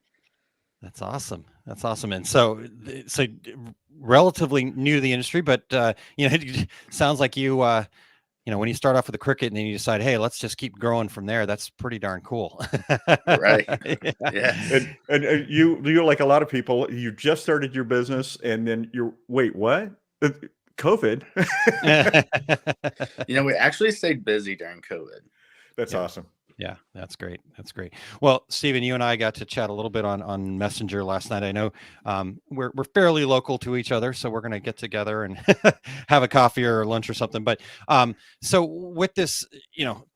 Speaker 9: That's awesome. And so relatively new to the industry, but you know, it sounds like you you know, when you start off with a Cricut and then you decide, hey, let's just keep growing from there, that's pretty darn cool.
Speaker 16: Right. Yeah.
Speaker 8: And you're like a lot of people, you just started your business and then wait, what? COVID.
Speaker 16: You know, we actually stayed busy during COVID.
Speaker 8: That's awesome.
Speaker 9: Yeah, that's great. That's great. Well, Stephen, you and I got to chat a little bit on Messenger last night. I know we're fairly local to each other, so we're going to get together and have a coffee or lunch or something. But so with this,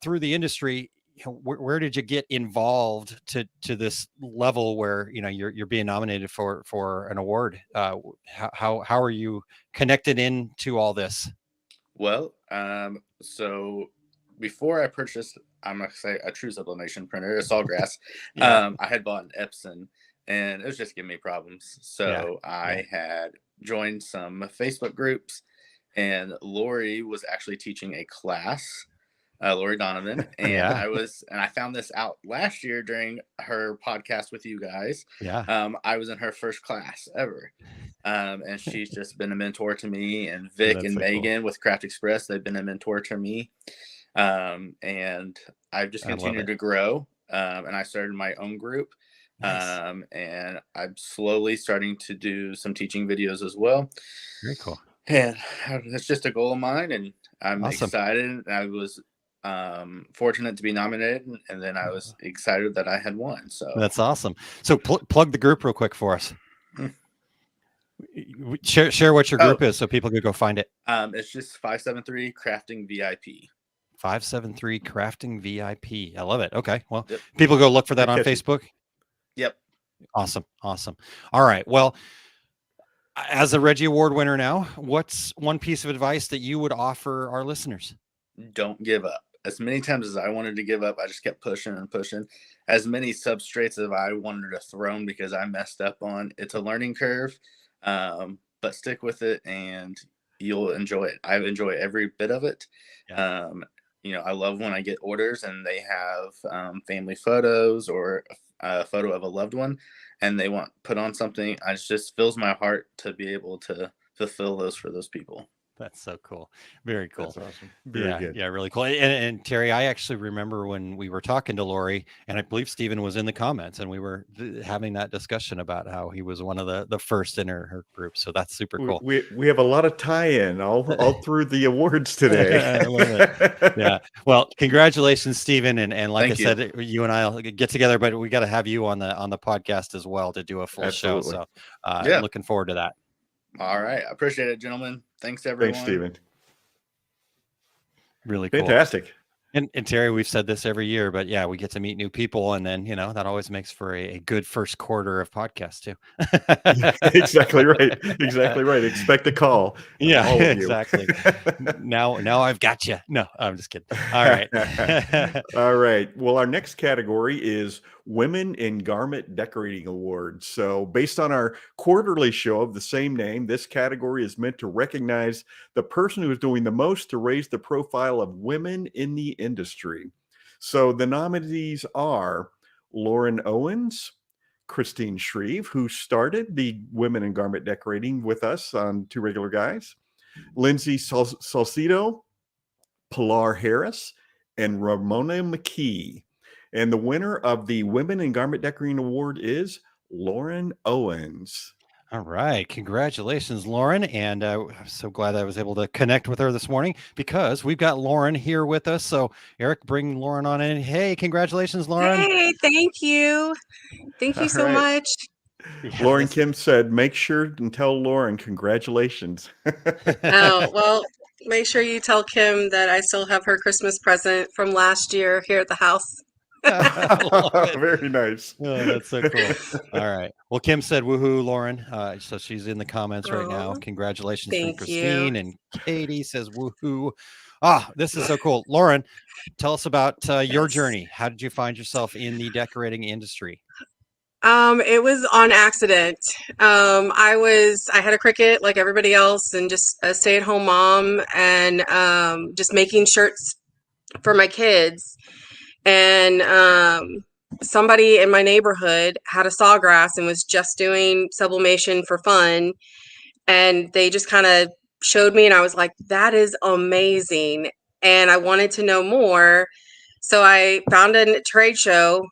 Speaker 9: through the industry, where did you get involved to this level where you're being nominated for an award? How are you connected into all this?
Speaker 16: Well, so before I purchased, I'm gonna say a true sublimation printer, a Sawgrass. I had bought an Epson, and it was just giving me problems. So I had joined some Facebook groups, and Lori was actually teaching a class, Lori Donovan, and I found this out last year during her podcast with you guys. I was in her first class ever. And she's just been a mentor to me, and Vic and Megan with Craft Express, they've been a mentor to me. And I've just continued to grow. And I started my own group. And I'm slowly starting to do some teaching videos as well.
Speaker 9: Very cool.
Speaker 16: And it's just a goal of mine, and I'm excited. I was fortunate to be nominated, and then I was excited that I had won. So
Speaker 9: that's awesome. So plug the group real quick for us. Share what your group is so people can go find it.
Speaker 16: It's just 573 Crafting VIP.
Speaker 9: 573 Crafting VIP. I love it. Okay. Well, people go look for that on Facebook.
Speaker 16: Yep.
Speaker 9: Awesome. All right. Well, as a Reggie Award winner now, what's one piece of advice that you would offer our listeners?
Speaker 16: Don't give up. As many times as I wanted to give up, I just kept pushing and pushing. As many substrates as I wanted to throw because I messed up on. It's a learning curve. But stick with it and you'll enjoy it. I enjoy every bit of it. I love when I get orders and they have family photos or a photo of a loved one and they want put on something. It just fills my heart to be able to fulfill those for those people.
Speaker 9: That's so cool. Very cool.
Speaker 8: That's awesome. Very good.
Speaker 9: Yeah, really cool. And Terry, I actually remember when we were talking to Lori, and I believe Stephen was in the comments, and we were having that discussion about how he was one of the first in her group. So that's super cool.
Speaker 8: We have a lot of tie-in all through the awards today.
Speaker 9: I love it. Yeah. Well, congratulations, Stephen. And like I said, you and I'll get together, but we got to have you on the podcast as well to do a full show. So looking forward to that.
Speaker 16: All right. I appreciate it, gentlemen. Thanks, everyone.
Speaker 8: Thanks, Stephen.
Speaker 9: Really cool.
Speaker 8: Fantastic.
Speaker 9: And Terry, we've said this every year, but yeah, we get to meet new people. And then, that always makes for a good first quarter of podcasts too.
Speaker 8: Exactly right. Exactly right. Expect a call.
Speaker 9: Yeah, exactly. Now I've got you. No, I'm just kidding. All right.
Speaker 8: All right. Well, our next category is Women in Garment Decorating Awards. So based on our quarterly show of the same name, this category is meant to recognize the person who is doing the most to raise the profile of women in the industry. So the nominees are Lauren Owens, Christine Shreve, who started the Women in Garment Decorating with us on Two Regular Guys, Lindsay Salcido, Pilar Harris, and Ramona McKee. And the winner of the Women in Garment Decorating Award is Lauren Owens.
Speaker 9: All right. Congratulations, Lauren. And I'm so glad I was able to connect with her this morning because we've got Lauren here with us. So Eric, bring Lauren on in. Hey, congratulations, Lauren.
Speaker 17: Hey, thank you. Thank you so much.
Speaker 8: Lauren Kim said, make sure and tell Lauren congratulations.
Speaker 17: Oh, well, make sure you tell Kim that I still have her Christmas present from last year here at the house.
Speaker 8: Very nice.
Speaker 9: Oh, that's so cool. All right. Well, Kim said woohoo, Lauren. So she's in the comments right now. Congratulations from Christine. And Katie says woohoo. This is so cool. Lauren, tell us about your journey. How did you find yourself in the decorating industry?
Speaker 17: It was on accident. I had a Cricut like everybody else and just a stay-at-home mom and just making shirts for my kids. And somebody in my neighborhood had a Sawgrass and was just doing sublimation for fun. And they just kind of showed me and I was like, that is amazing. And I wanted to know more. So I found a trade show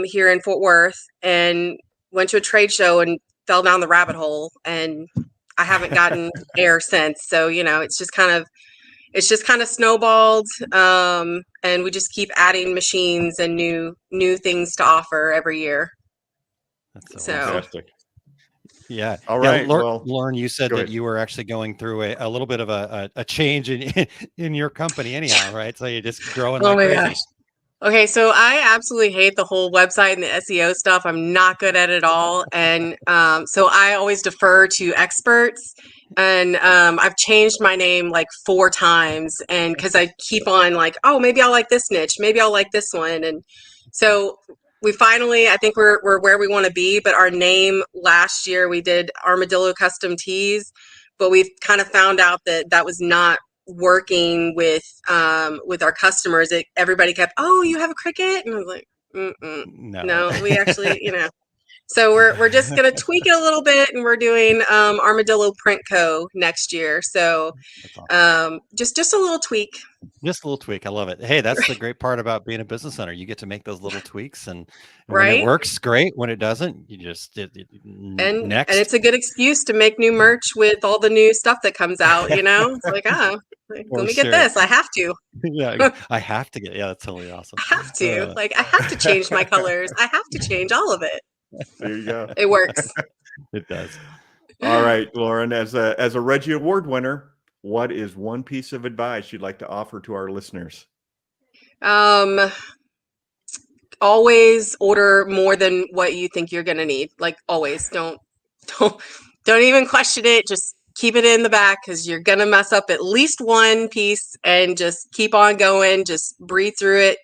Speaker 17: here in Fort Worth and went to a trade show and fell down the rabbit hole. And I haven't gotten air since. So, it's just kind of it's just kind of snowballed, and we just keep adding machines and new things to offer every year.
Speaker 9: That's
Speaker 17: so
Speaker 8: Fantastic.
Speaker 9: Yeah.
Speaker 8: All
Speaker 9: Yeah.
Speaker 8: right. Well,
Speaker 9: Lauren, you said
Speaker 8: go
Speaker 9: that
Speaker 8: ahead.
Speaker 9: you were actually going through a little bit of a change in your company anyhow, right? So you're just growing
Speaker 17: oh
Speaker 9: like
Speaker 17: my
Speaker 9: crazy.
Speaker 17: gosh. Okay, so I absolutely hate the whole website and the SEO stuff. I'm not good at it all. And so I always defer to experts. And I've changed my name like 4 times. And because I keep on like, oh, maybe I'll like this niche. Maybe I'll like this one. And so we finally, I think we're where we want to be. But our name last year, we did Armadillo Custom Tees. But we've kind of found out that that was not working with our customers. Everybody kept, oh, you have a Cricut, and I was like, no, we actually, so we're just gonna tweak it a little bit, and we're doing Armadillo Print Co. next year. So just a little tweak.
Speaker 9: Just a little tweak. I love it. Hey, that's the great part about being a business owner. You get to make those little tweaks, and when it
Speaker 17: Right.
Speaker 9: works, great. When it doesn't, you just
Speaker 17: And
Speaker 9: next.
Speaker 17: it's a good excuse to make new merch with all the new stuff that comes out. It's like, let me get this. I have to.
Speaker 9: Yeah, I have to get. Yeah, that's totally awesome.
Speaker 17: I have to. Like, I have to change my colors. I have to change all of it.
Speaker 8: There you go.
Speaker 17: It works.
Speaker 9: It does.
Speaker 8: All right, Lauren, as a Reggie Award winner, what is one piece of advice you'd like to offer to our listeners?
Speaker 17: Always order more than what you think you're gonna need. Like, always. Don't even question it. Just keep it in the back, because you're gonna mess up at least one piece, and just keep on going. Just breathe through it.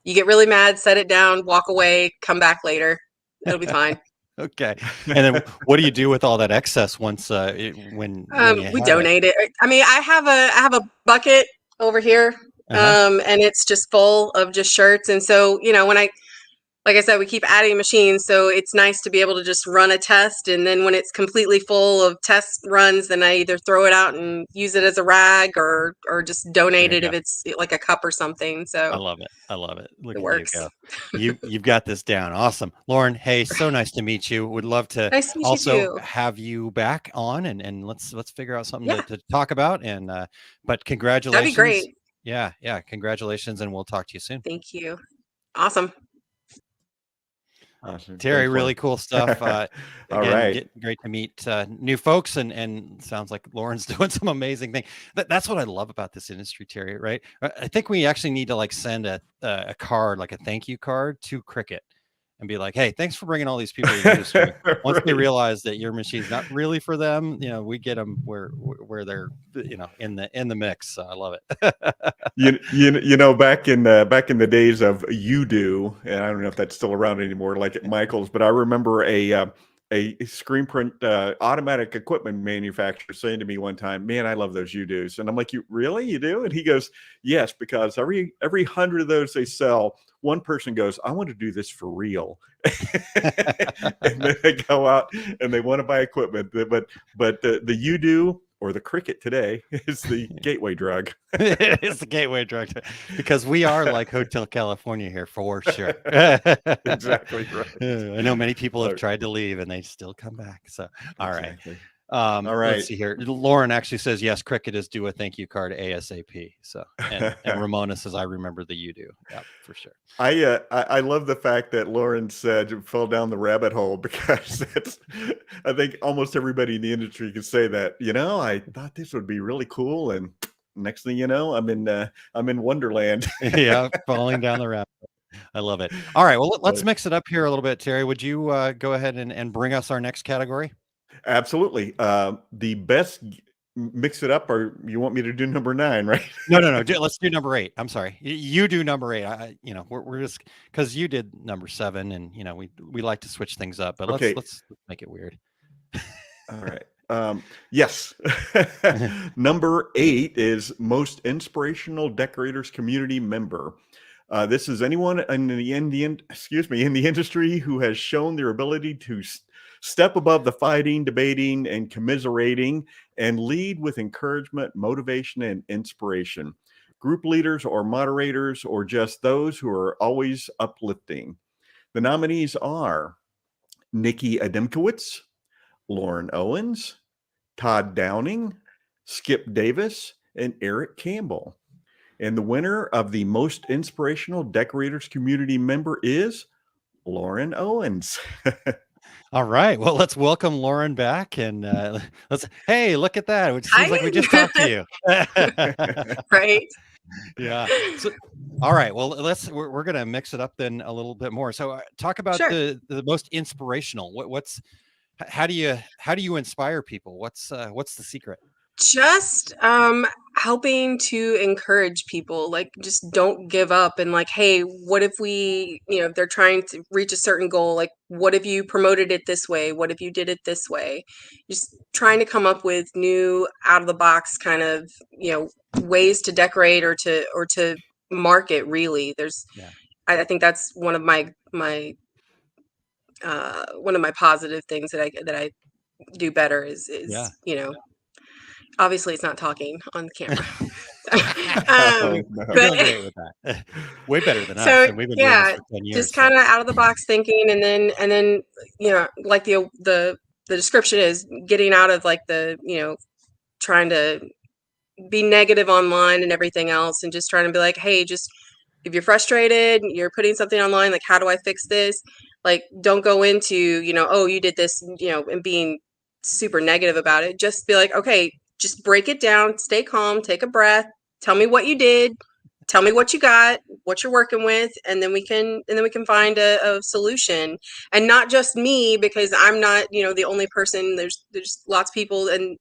Speaker 17: You get really mad, set it down, walk away, come back later. It'll be fine.
Speaker 9: Okay. And then what do you do with all that excess once when
Speaker 17: we donate it? I mean, I have a bucket over here, and it's just full of just shirts. And so, like I said, we keep adding machines, so it's nice to be able to just run a test, and then when it's completely full of test runs, then I either throw it out and use it as a rag, or just donate it if it's like a cup or something. So
Speaker 9: I love it. I love it. Look
Speaker 17: it
Speaker 9: at
Speaker 17: works.
Speaker 9: you go. You've got this down. Awesome. Lauren, hey, so nice to meet you. Would love to
Speaker 17: Nice to meet you
Speaker 9: also
Speaker 17: too.
Speaker 9: have you back on, and let's figure out something to talk about. And but congratulations.
Speaker 17: That'd be great.
Speaker 9: Yeah. Congratulations, and we'll talk to you soon.
Speaker 17: Thank you. Awesome.
Speaker 8: Awesome.
Speaker 9: Terry,
Speaker 8: Thanks,
Speaker 9: really
Speaker 8: Lauren.
Speaker 9: cool stuff.
Speaker 8: All right.
Speaker 9: Great to meet new folks, and sounds like Lauren's doing some amazing things. That's what I love about this industry, Terry. Right? I think we actually need to send a card, like a thank you card, to Cricut, and be like, hey, thanks for bringing all these people to the industry. Once they realize that your machine's not really for them, we get them where they're in the mix. So I love it.
Speaker 8: Back in the days of UDO, and I don't know if that's still around anymore, like at Michael's, but I remember a screen print automatic equipment manufacturer saying to me one time, "Man, I love those UDOs." And I'm like, "You really? You do?" And he goes, "Yes, because every 100 of those they sell, one person goes, I want to do this for real." And then they go out and they want to buy equipment, but the UDO or the Cricut today is the gateway drug.
Speaker 9: It's the gateway drug, because we are like Hotel California here for sure.
Speaker 8: Exactly right.
Speaker 9: I know many people have tried to leave and they still come back. So, all right. All
Speaker 8: right.
Speaker 9: Let's see here. Lauren actually says, yes, Cricut is due a thank you card ASAP. So, and Ramona says, I remember the you do. Yeah, for sure.
Speaker 8: I love the fact that Lauren said fell down the rabbit hole, because I think almost everybody in the industry could say that, I thought this would be really cool. And next thing you know, I'm in Wonderland.
Speaker 9: Yeah. Falling down the rabbit hole. I love it. All right. Well, let's mix it up here a little bit. Terry, would you go ahead and bring us our next category?
Speaker 8: Absolutely. The best mix it up, or you want me to do number 9, right?
Speaker 9: No. Let's do number 8. I'm sorry. You do number 8. We're just, because you did number 7, and we like to switch things up, but
Speaker 8: Okay.
Speaker 9: let's make it weird.
Speaker 8: All right. Yes. Number 8 is most inspirational decorators community member. This is anyone in the industry who has shown their ability to step above the fighting, debating, and commiserating, and lead with encouragement, motivation, and inspiration. Group leaders or moderators, or just those who are always uplifting. The nominees are Nikki Adamkowitz, Lauren Owens, Todd Downing, Skip Davis, and Eric Campbell. And the winner of the Most Inspirational Decorators Community Member is Lauren Owens.
Speaker 9: All right. Well, let's welcome Lauren back, and hey, look at that. It seems like we just talked to you.
Speaker 17: Right.
Speaker 9: Yeah. So, all right. Well, we're going to mix it up then a little bit more. So talk about the most inspirational. How do you inspire people? What's the secret?
Speaker 17: Just helping to encourage people, like, just don't give up, and like, hey, what if we, if they're trying to reach a certain goal, like, what if you promoted it this way, what if you did it this way? Just trying to come up with new out of the box kind of ways to decorate or to market. Really, I think that's one of my positive things that I do better is obviously it's not talking on camera.
Speaker 9: You're doing great with that. Way better than us. And we've been doing this for 10 years.
Speaker 17: Just kind of out of the box thinking, and then like the description is getting out of like the trying to be negative online and everything else, and just trying to be like, hey, just if you're frustrated, you're putting something online, like, how do I fix this? Like, don't go into oh, you did this, and being super negative about it. Just be like, okay, just break it down, stay calm, take a breath, tell me what you did, tell me what you got, what you're working with, and then we can find a solution. And not just me, because I'm not the only person. There's lots of people, and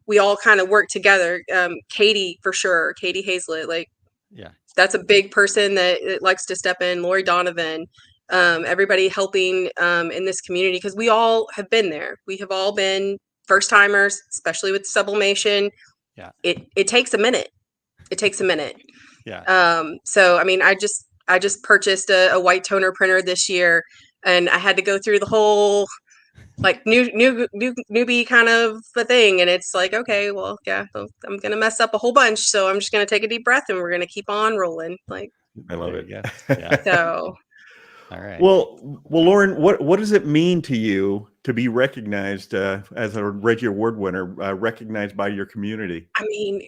Speaker 17: we all kind of work together. Katie, for sure, Katie Hazlett, like, that's a big person that likes to step in. Lori Donovan, everybody helping in this community, because we all have been there. We have all been first timers, especially with sublimation.
Speaker 9: Yeah.
Speaker 17: It takes a minute. It takes a minute.
Speaker 9: Yeah.
Speaker 17: So I mean, I just purchased a white toner printer this year, and I had to go through the whole like newbie kind of a thing. And it's like, okay, well, yeah, I'm gonna mess up a whole bunch, so I'm just gonna take a deep breath and we're gonna keep on rolling. Like,
Speaker 8: I love it.
Speaker 9: Yeah.
Speaker 17: So
Speaker 9: all right.
Speaker 8: Well, Lauren, what does it mean to you to be recognized as a Reggie Award winner, recognized by your community?
Speaker 17: I mean,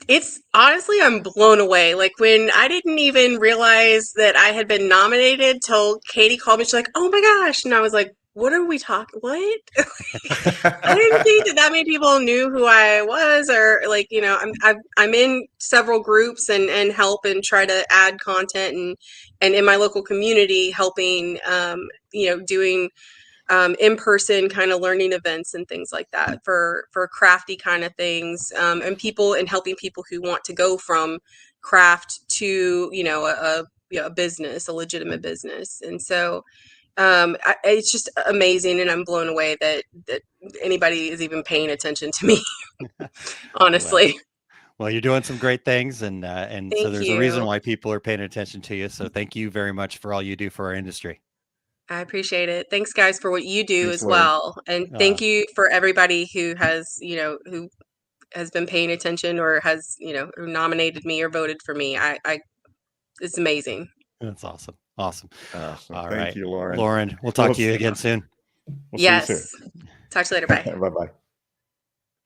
Speaker 17: it's honestly, I'm blown away. Like, when I didn't even realize that I had been nominated till Katie called me, she's like, oh my gosh. And I was like, what are we talking? What? I didn't think that many people knew who I was, or like, I'm in several groups and help and try to add content and in my local community helping, doing in-person kind of learning events and things like that for crafty kind of things, and helping people who want to go from craft to a business, a legitimate business. And so it's just amazing, and I'm blown away that anybody is even paying attention to me. Honestly.
Speaker 9: Well, you're doing some great things, and so there's a reason
Speaker 17: you.
Speaker 9: why people are paying attention to you. So thank you very much for all you do for our industry.
Speaker 17: I appreciate it. Thanks, guys, for what you do as
Speaker 8: Lauren.
Speaker 17: well. And thank you for everybody who has, who has been paying attention or has, who nominated me or voted for me. It's amazing.
Speaker 9: That's awesome. Awesome. All
Speaker 8: Thank
Speaker 9: right.
Speaker 8: you, Lauren.
Speaker 9: Lauren, we'll talk to you again soon.
Speaker 8: We'll
Speaker 17: yes.
Speaker 8: see you soon.
Speaker 17: Talk to you later. Bye.
Speaker 8: Bye-bye.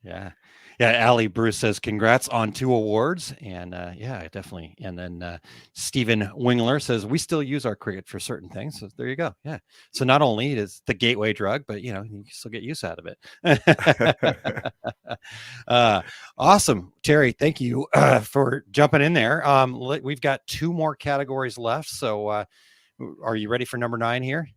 Speaker 9: Yeah. Yeah. Allie Bruce says, congrats on 2 awards. And yeah, definitely. And then Stephen Wingler says, we still use our Cricut for certain things. So there you go. Yeah. So not only is the gateway drug, but you can still get use out of it. Awesome. Terry, thank you for jumping in there. We've got 2 more categories left. So are you ready for number 9 here?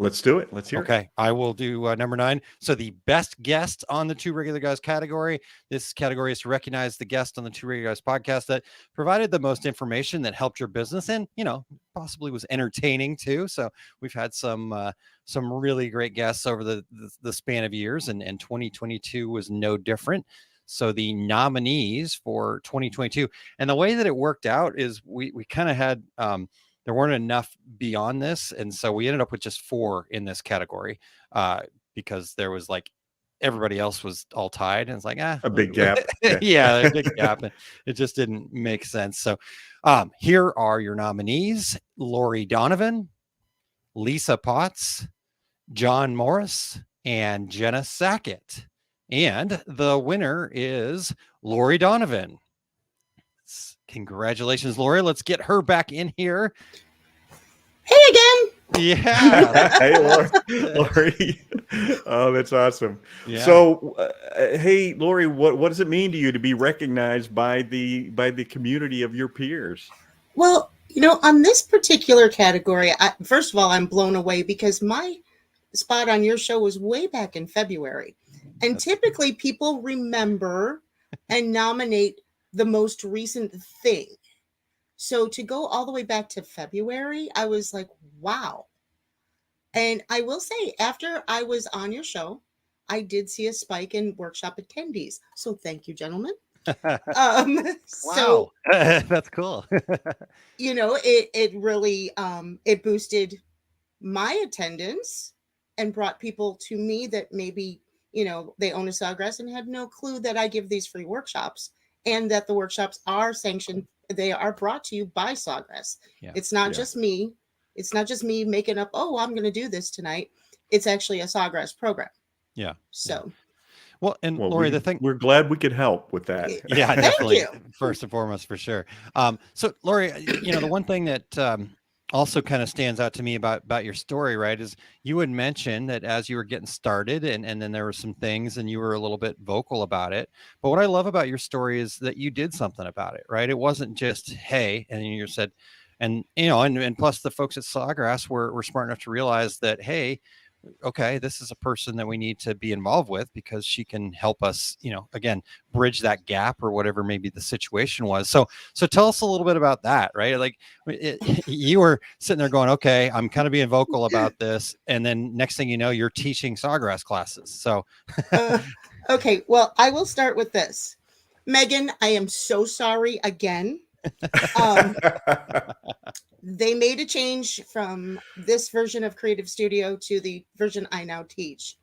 Speaker 8: Let's do it. Let's hear it.
Speaker 9: Okay, I will do number 9. So the best guest on the 2 Regular Guys category. This category is to recognize the guest on the 2 Regular Guys podcast that provided the most information that helped your business and, possibly was entertaining too. So we've had some really great guests over the span of years, and 2022 was no different. So the nominees for 2022, and the way that it worked out is we kind of had there weren't enough beyond this. And so we ended up with just 4 in this category because there was like everybody else was all tied. And it's like, a
Speaker 8: big gap.
Speaker 9: Yeah, a big gap. And it just didn't make sense. So here are your nominees: Lori Donovan, Lisa Potts, John Morris, and Jenna Sackett. And the winner is Lori Donovan. Congratulations, Lori. Let's get her back in here.
Speaker 13: Hey again.
Speaker 9: Yeah.
Speaker 8: Hey, Lori. Oh, that's awesome.
Speaker 9: Yeah.
Speaker 8: So, hey, Lori, what does it mean to you to be recognized by the community of your peers?
Speaker 13: Well, on this particular category, first of all, I'm blown away because my spot on your show was way back in February. And typically people remember and nominate the most recent thing. So to go all the way back to February, I was like, wow. And I will say, after I was on your show, I did see a spike in workshop attendees. So thank you, gentlemen.
Speaker 9: Wow. That's cool.
Speaker 13: It really it boosted my attendance and brought people to me that maybe they own a Sawgrass and had no clue that I give these free workshops, and that the workshops are sanctioned. They are brought to you by Sawgrass.
Speaker 9: Yeah.
Speaker 13: It's not just me. It's not just me making up, oh, I'm going to do this tonight. It's actually a Sawgrass program.
Speaker 9: Yeah.
Speaker 13: So.
Speaker 9: Well, and Lori, the thing,
Speaker 8: we're glad we could help with that.
Speaker 9: Yeah, definitely. First and foremost, for sure. So Lori, the one thing that also kind of stands out to me about your story, right, is you had mentioned that as you were getting started and then there were some things and you were a little bit vocal about it. But what I love about your story is that you did something about it, right? It wasn't just, hey, and you said, and plus the folks at Sawgrass were smart enough to realize that, hey, okay, this is a person that we need to be involved with because she can help us, again, bridge that gap or whatever maybe the situation was. So tell us a little bit about that, right? Like you were sitting there going, okay, I'm kind of being vocal about this. And then next thing you know, you're teaching Sawgrass classes. So.
Speaker 13: Okay. Well, I will start with this. Megan, I am so sorry again. They made a change from this version of Creative Studio to the version I now teach.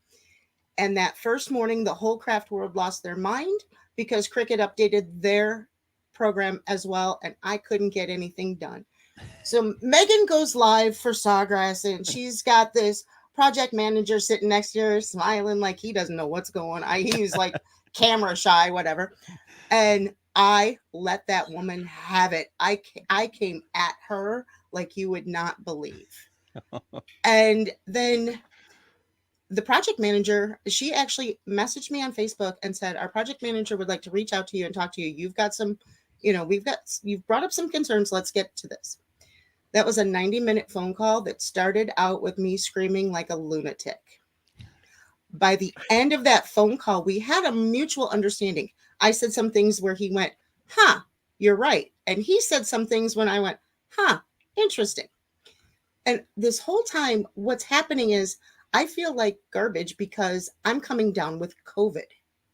Speaker 13: And that first morning, the whole craft world lost their mind because Cricut updated their program as well, and I couldn't get anything done. So Megan goes live for Sawgrass, and she's got this project manager sitting next to her, smiling like he doesn't know what's going on. He's like camera shy, whatever. And I let that woman have it. I came at her like you would not believe. And then the project manager, she actually messaged me on Facebook and said, our project manager would like to reach out to you and talk to you. You've got some, you've brought up some concerns. Let's get to this. That was a 90-minute phone call that started out with me screaming like a lunatic. By the end of that phone call, we had a mutual understanding. I said some things where he went, huh, you're right. And he said some things when I went, huh, interesting. And this whole time, what's happening is I feel like garbage because I'm coming down with COVID.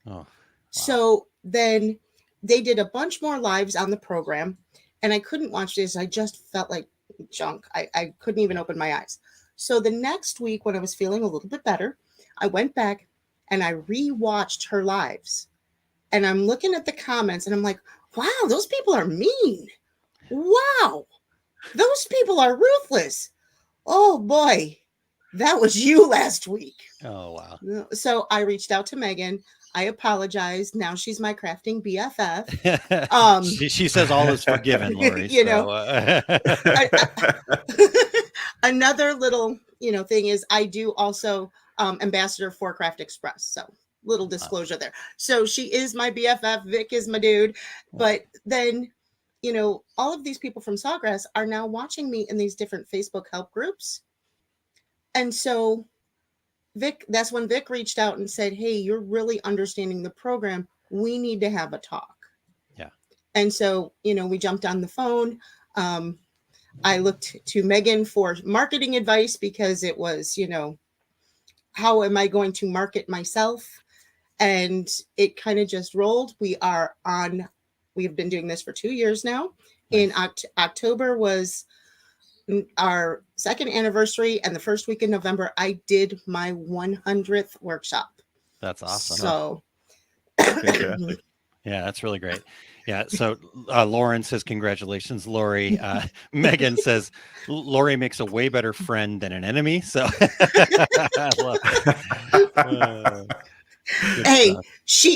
Speaker 9: Oh, wow.
Speaker 13: So then they did a bunch more lives on the program, and I couldn't watch this. I just felt like junk. I couldn't even open my eyes. So the next week, when I was feeling a little bit better, I went back and I rewatched her lives. And I'm looking at the comments and I'm like, wow, those people are mean. Wow, those people are ruthless. Oh boy, that was you last week.
Speaker 9: Oh, wow.
Speaker 13: So I reached out to Megan. I apologized. Now she's my crafting BFF.
Speaker 9: She says all is forgiven, Lori.
Speaker 13: Another little, thing is I do also ambassador for Craft Express. So little disclosure there. So she is my BFF. Vic is my dude. But then, all of these people from Sawgrass are now watching me in these different Facebook help groups. And so Vic, that's when Vic reached out and said, hey, you're really understanding the program. We need to have a talk.
Speaker 9: Yeah.
Speaker 13: And so, we jumped on the phone. I looked to Megan for marketing advice because it was, how am I going to market myself? And it kind of just rolled. We've been doing this for 2 years now. Nice. In October was our second anniversary, and the first week in November, I did my 100th workshop.
Speaker 9: That's awesome.
Speaker 13: So,
Speaker 9: yeah, that's really great. Yeah. So Lauren says, congratulations, Lori. Megan says, Lori makes a way better friend than an enemy. So I love it.
Speaker 13: Hey, she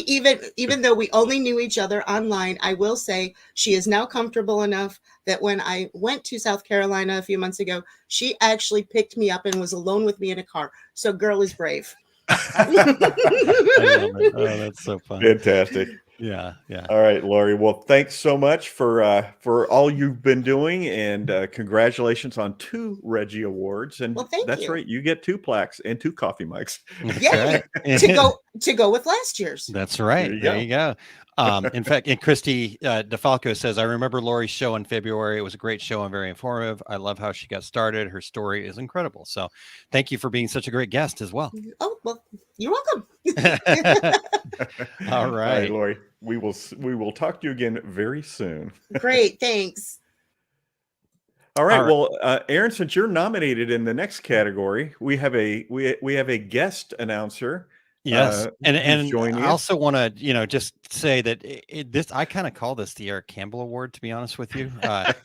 Speaker 13: even though we only knew each other online, I will say she is now comfortable enough that when I went to South Carolina a few months ago, she actually picked me up and was alone with me in a car. So girl is brave.
Speaker 9: I love it. Oh, that's so fun.
Speaker 8: Fantastic.
Speaker 9: Yeah.
Speaker 8: All right, Lori. Well, thanks so much for all you've been doing, and congratulations on 2 Reggie Awards. And
Speaker 13: thank you.
Speaker 8: Right, you get 2 plaques and 2 coffee mics.
Speaker 13: Yay! to go with last year's.
Speaker 9: That's right. There you go. In fact, and Christy DeFalco says, I remember Lori's show in February. It was a great show and very informative. I love how she got started. Her story is incredible. So thank you for being such a great guest as well.
Speaker 13: Oh, well, you're welcome.
Speaker 9: All right,
Speaker 8: Lori. We will talk to you again very soon.
Speaker 13: Great. Thanks.
Speaker 8: All right. Well, Aaron, since you're nominated in the next category, we have a guest announcer.
Speaker 9: Yes, and I
Speaker 8: us.
Speaker 9: also want to just say that this I kind of call this the Eric Campbell Award, to be honest with you,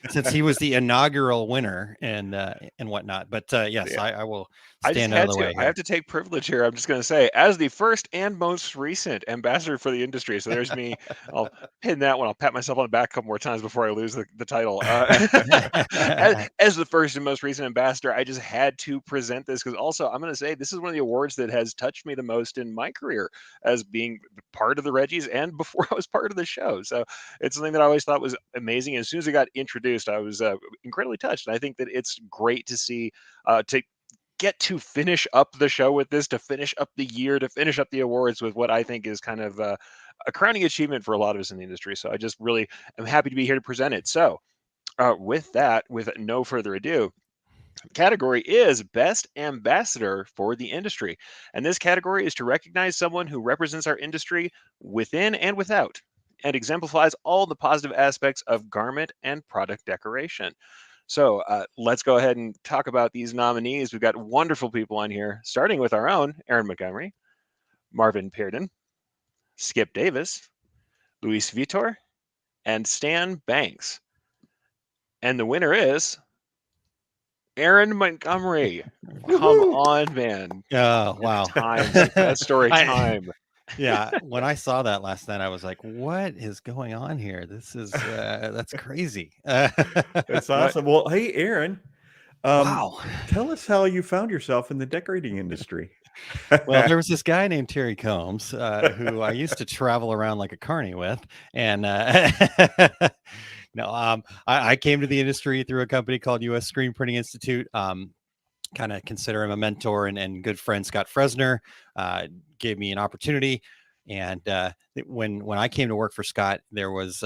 Speaker 9: since he was the inaugural winner and whatnot. But yes, I will stand out of the way.
Speaker 18: I have to take privilege here. I'm just going to say, as the first and most recent ambassador for the industry. So there's me. I'll pin that one. I'll pat myself on the back a couple more times before I lose the title. As the first and most recent ambassador, I just had to present this because also I'm going to say this is one of the awards that has touched me the most in my career as being part of the Reggies and before I was part of the show. So it's something that I always thought was amazing. As soon as it got introduced, I was incredibly touched. And I think that it's great to see to get to finish up the show with this, to finish up the year, to finish up the awards with what I think is kind of a crowning achievement for a lot of us in the industry. So I just really am happy to be here to present it. So with that, with no further ado, category is Best Ambassador for the Industry. And this category is to recognize someone who represents our industry within and without and exemplifies all the positive aspects of garment and product decoration. So let's go ahead and talk about these nominees. We've got wonderful people on here, starting with our own Aaron Montgomery, Marvin Pearden, Skip Davis, Luis Vitor, and Stan Banks. And the winner is Aaron Montgomery. Come on, man.
Speaker 9: Oh, wow.
Speaker 18: That story time.
Speaker 9: Yeah. When I saw that last night, I was like, what is going on here? This is, that's crazy.
Speaker 8: That's awesome. Well, hey, Aaron.
Speaker 9: Wow.
Speaker 8: Tell us how you found yourself in the decorating industry.
Speaker 9: Well, there was this guy named Terry Combs who I used to travel around like a carny with. And I came to the industry through a company called U.S. Screen Printing Institute. Kind of consider him a mentor and good friend. Scott Fresner gave me an opportunity. And when I came to work for Scott, there was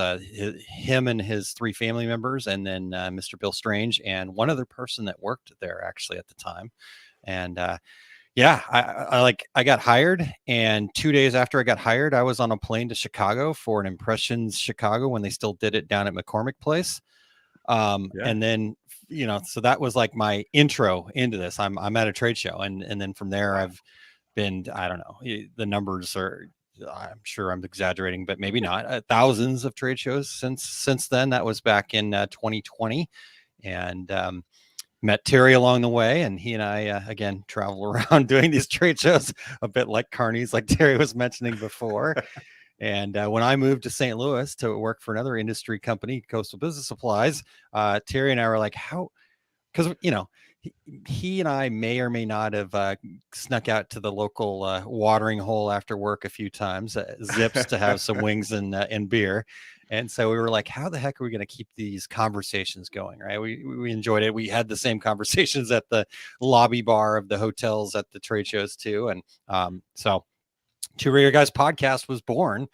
Speaker 9: him and his 3 family members, and then Mr. Bill Strange and one other person that worked there actually at the time. And I got hired, and 2 days after I got hired, I was on a plane to Chicago for an Impressions Chicago when they still did it down at McCormick Place. And then, so that was like my intro into this. I'm at a trade show, and then from there I've been, I don't know, the numbers are, I'm sure I'm exaggerating, but maybe not, thousands of trade shows since then. That was back in 2020, and met Terry along the way, and he and I again travel around doing these trade shows a bit like carnies, like Terry was mentioning before. And when I moved to St. Louis to work for another industry company, Coastal Business Supplies, Terry and I were like, how? Because he and I may or may not have snuck out to the local watering hole after work a few times, Zips, to have some wings and beer. And so we were like, how the heck are we going to keep these conversations going? Right. We enjoyed it. We had the same conversations at the lobby bar of the hotels at the trade shows too. And so Two Regular Guys podcast was born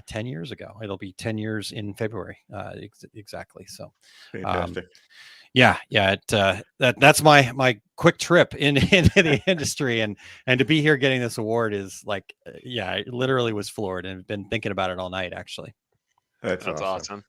Speaker 9: 10 years ago. It'll be 10 years in February. Exactly. So
Speaker 8: fantastic.
Speaker 9: That's my quick trip into the industry, and to be here getting this award is like, I literally was floored and have been thinking about it all night, actually.
Speaker 18: That's awesome.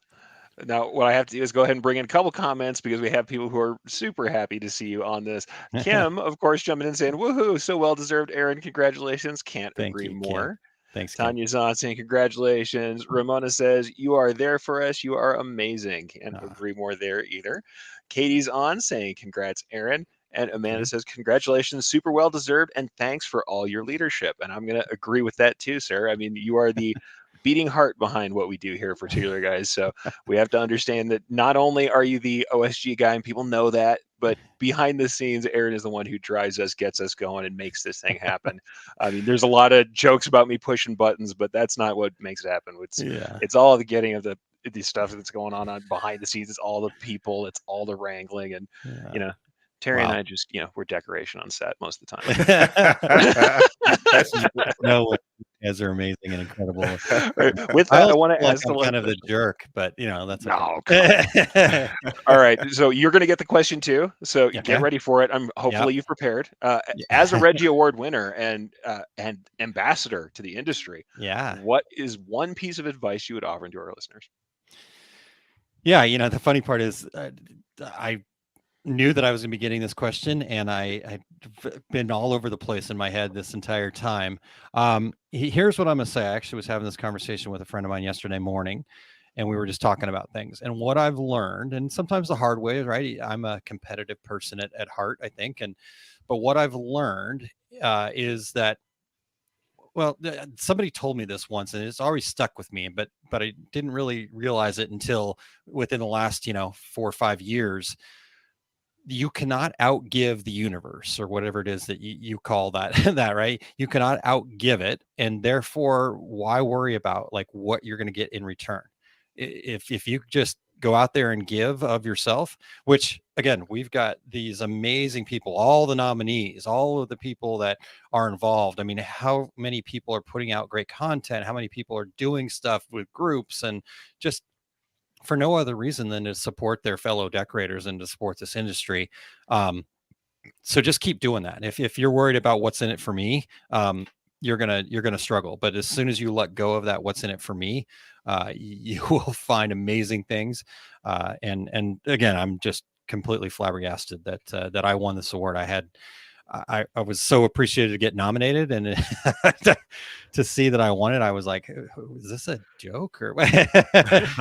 Speaker 18: Now, what I have to do is go ahead and bring in a couple comments because we have people who are super happy to see you on this. Kim, of course, jumping in and saying, woohoo, so well deserved, Aaron. Congratulations. Can't agree more.
Speaker 9: Kim. Thanks,
Speaker 18: Tanya's on saying congratulations. Ramona says, you are there for us. You are amazing. Can't agree more there either. Katie's on saying, congrats, Aaron. And Amanda says, congratulations, super well deserved, and thanks for all your leadership. And I'm going to agree with that too, sir. I mean, you are the beating heart behind what we do here for Taylor Guys. So we have to understand that not only are you the OSG guy, and people know that, but behind the scenes, Aaron is the one who drives us, gets us going, and makes this thing happen. I mean, there's a lot of jokes about me pushing buttons, but that's not what makes it happen. It's all the getting of the stuff that's going on behind the scenes. It's all the people, it's all the wrangling, and Terry and I just, we're decoration on set most of
Speaker 9: the time. No, you guys are amazing and incredible.
Speaker 18: With that, I want to ask
Speaker 9: I'm kind of the jerk, but that's
Speaker 18: okay. All right, so you're going to get the question too. So get ready for it. Hopefully you've prepared. As a Reggie Award winner and ambassador to the industry, what is one piece of advice you would offer to our listeners?
Speaker 9: Yeah, the funny part is I knew that I was going to be getting this question, and I've been all over the place in my head this entire time. Here's what I'm going to say. I actually was having this conversation with a friend of mine yesterday morning, and we were just talking about things. And what I've learned, and sometimes the hard way, right? I'm a competitive person at heart, I think. But what I've learned is that, well, somebody told me this once, and it's always stuck with me, but I didn't really realize it until within the last, 4 or 5 years. You cannot outgive the universe, or whatever it is that you call that, right? You cannot outgive it. And therefore, why worry about like what you're going to get in return? If you just go out there and give of yourself, which again, we've got these amazing people, all the nominees, all of the people that are involved. I mean, how many people are putting out great content? How many people are doing stuff with groups, and just for no other reason than to support their fellow decorators and to support this industry. So just keep doing that. If you're worried about what's in it for me, you're gonna struggle. But as soon as you let go of that, what's in it for me, you will find amazing things. And again, I'm just completely flabbergasted that I won this award. I was so appreciated to get nominated, and to see that I won it, I was like, is this a joke? Or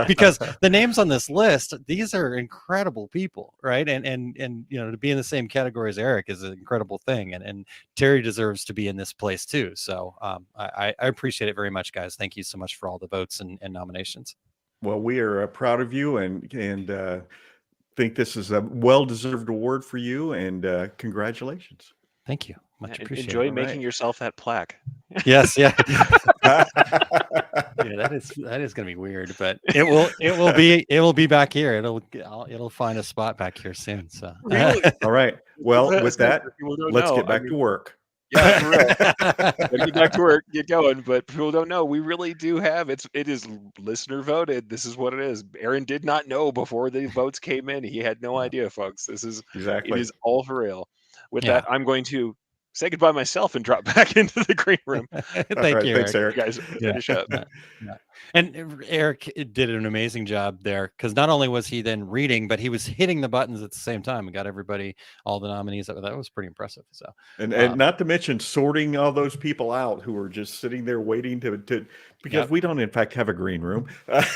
Speaker 9: because the names on this list, these are incredible people, right? And to be in the same category as Eric is an incredible thing, and Terry deserves to be in this place too. So I appreciate it very much, guys. Thank you so much for all the votes and nominations.
Speaker 8: Well, we are proud of you, and think this is a well-deserved award for you, and congratulations.
Speaker 9: Thank you. Much appreciated.
Speaker 18: Enjoy making yourself that plaque.
Speaker 9: Yes, yeah. That is going to be weird, but it will be back here. It'll find a spot back here soon. So
Speaker 8: really? All right. Well, with that, let's get back to work.
Speaker 18: Yeah, right. Get back to work, get going. But people don't know, we really do have it is listener voted. This is what it is. Aaron did not know before the votes came in. He had no idea, folks. This is
Speaker 8: exactly.
Speaker 18: It is all for real. With that, I'm going to say goodbye myself and drop back into the green room.
Speaker 9: Thank you,
Speaker 8: thanks, Eric.
Speaker 18: You guys finish up.
Speaker 9: And Eric did an amazing job there, because not only was he then reading, but he was hitting the buttons at the same time and got everybody, all the nominees. That was pretty impressive. So,
Speaker 8: and not to mention sorting all those people out who were just sitting there waiting to because we don't in fact have a green room.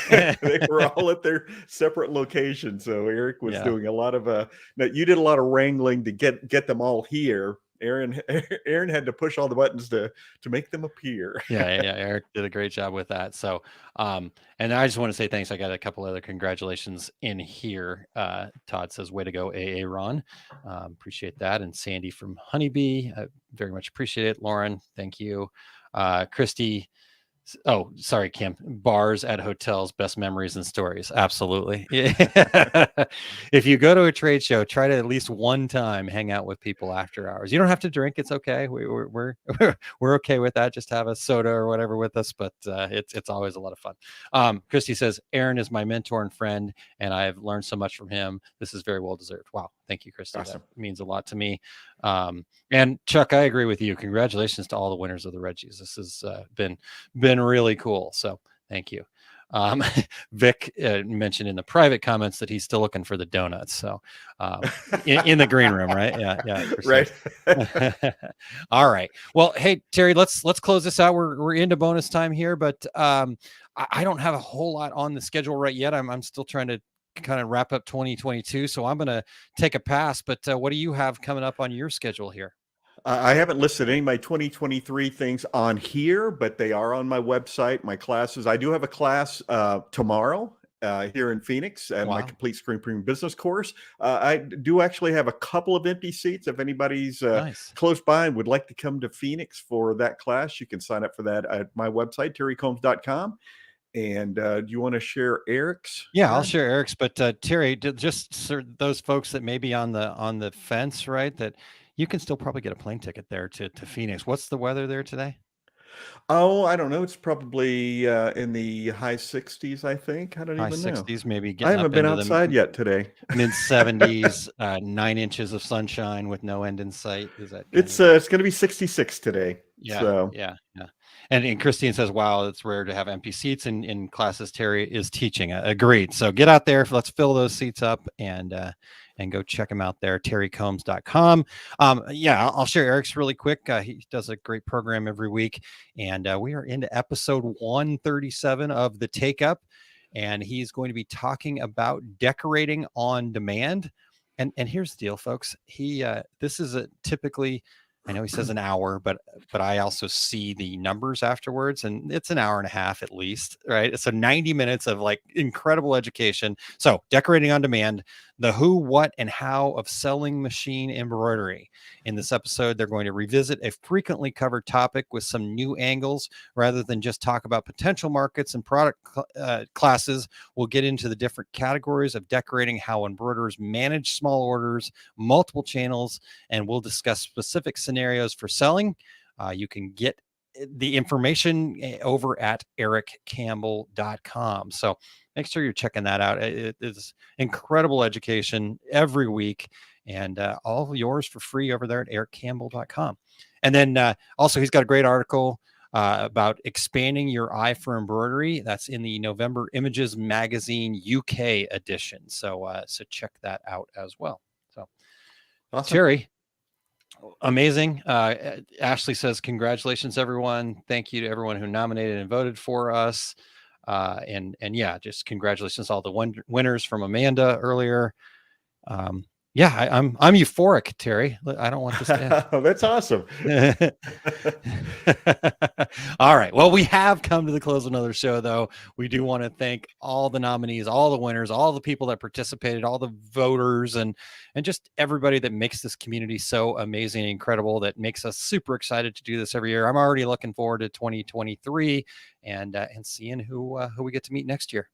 Speaker 8: They were all at their separate locations. So Eric was doing a lot of you did a lot of wrangling to get them all here. Aaron had to push all the buttons to make them appear.
Speaker 9: Yeah. Eric did a great job with that. So, and I just want to say thanks. I got a couple other congratulations in here. Todd says, "Way to go, AA Ron." Appreciate that. And Sandy from Honeybee, very much appreciate it. Lauren, thank you. Christy. Oh, sorry, Kim. Bars at hotels, best memories and stories. Absolutely. If you go to a trade show, try to at least one time hang out with people after hours. You don't have to drink; it's okay. We're okay with that. Just have a soda or whatever with us. But it's always a lot of fun. Christy says, "Aaron is my mentor and friend, and I've learned so much from him. This is very well deserved." Wow, thank you, Christy. Awesome. That means a lot to me. And Chuck, I agree with you. Congratulations to all the winners of the Reggies. This has been really cool. So thank you. Vic mentioned in the private comments that he's still looking for the donuts. So in the green room, right? Yeah.
Speaker 8: Right.
Speaker 9: All right. Well, hey, Terry, let's close this out. We're into bonus time here, but I don't have a whole lot on the schedule right yet. I'm still trying to kind of wrap up 2022. So I'm going to take a pass. But what do you have coming up on your schedule here?
Speaker 8: I haven't listed any of my 2023 things on here, but they are on my website, my classes. I do have a class tomorrow here in Phoenix at my Complete Screen Printing Business course. I do actually have a couple of empty seats. If anybody's close by and would like to come to Phoenix for that class, you can sign up for that at my website, terrycombs.com. And do you want to share Eric's?
Speaker 9: Yeah, I'll share Eric's. But Terry, just those folks that may be on the fence, right, that you can still probably get a plane ticket there to Phoenix. What's the weather there today?
Speaker 8: Oh, I don't know. It's probably in the high 60s, I think. I don't even know.
Speaker 9: High 60s, maybe.
Speaker 8: I haven't been outside yet today.
Speaker 9: Mid 70s, 9 inches of sunshine with no end in sight. Is that?
Speaker 8: It's going to be 66 today.
Speaker 9: Yeah,
Speaker 8: so.
Speaker 9: yeah. And Christine says, wow, it's rare to have empty seats in classes Terry is teaching. Agreed. So get out there. Let's fill those seats up and go check him out there, terrycombs.com. I'll share Eric's really quick. He does a great program every week. And we are into episode 137 of The Take Up. And he's going to be talking about decorating on demand. And here's the deal, folks. This is typically, I know he says an hour, but I also see the numbers afterwards, and it's an hour and a half at least, right? So 90 minutes of like incredible education. So decorating on demand, the who, what, and how of selling machine embroidery. In this episode, they're going to revisit a frequently covered topic with some new angles rather than just talk about potential markets and product classes. We'll get into the different categories of decorating, how embroiderers manage small orders, multiple channels, and we'll discuss specific scenarios for selling. You can get the information over at ericcampbell.com. So make sure you're checking that out. It is incredible education every week, and all yours for free over there at ericcampbell.com. And then also he's got a great article about expanding your eye for embroidery. That's in the November Images Magazine UK edition. So check that out as well. So awesome. Terry, amazing. Ashley says, congratulations, everyone. Thank you to everyone who nominated and voted for us. And just congratulations to all the winners from Amanda earlier. I'm euphoric, Terry. I don't want this to end.
Speaker 8: Oh, that's awesome.
Speaker 9: All right. Well, we have come to the close of another show, though. We do want to thank all the nominees, all the winners, all the people that participated, all the voters, and just everybody that makes this community so amazing and incredible, that makes us super excited to do this every year. I'm already looking forward to 2023 and seeing who we get to meet next year.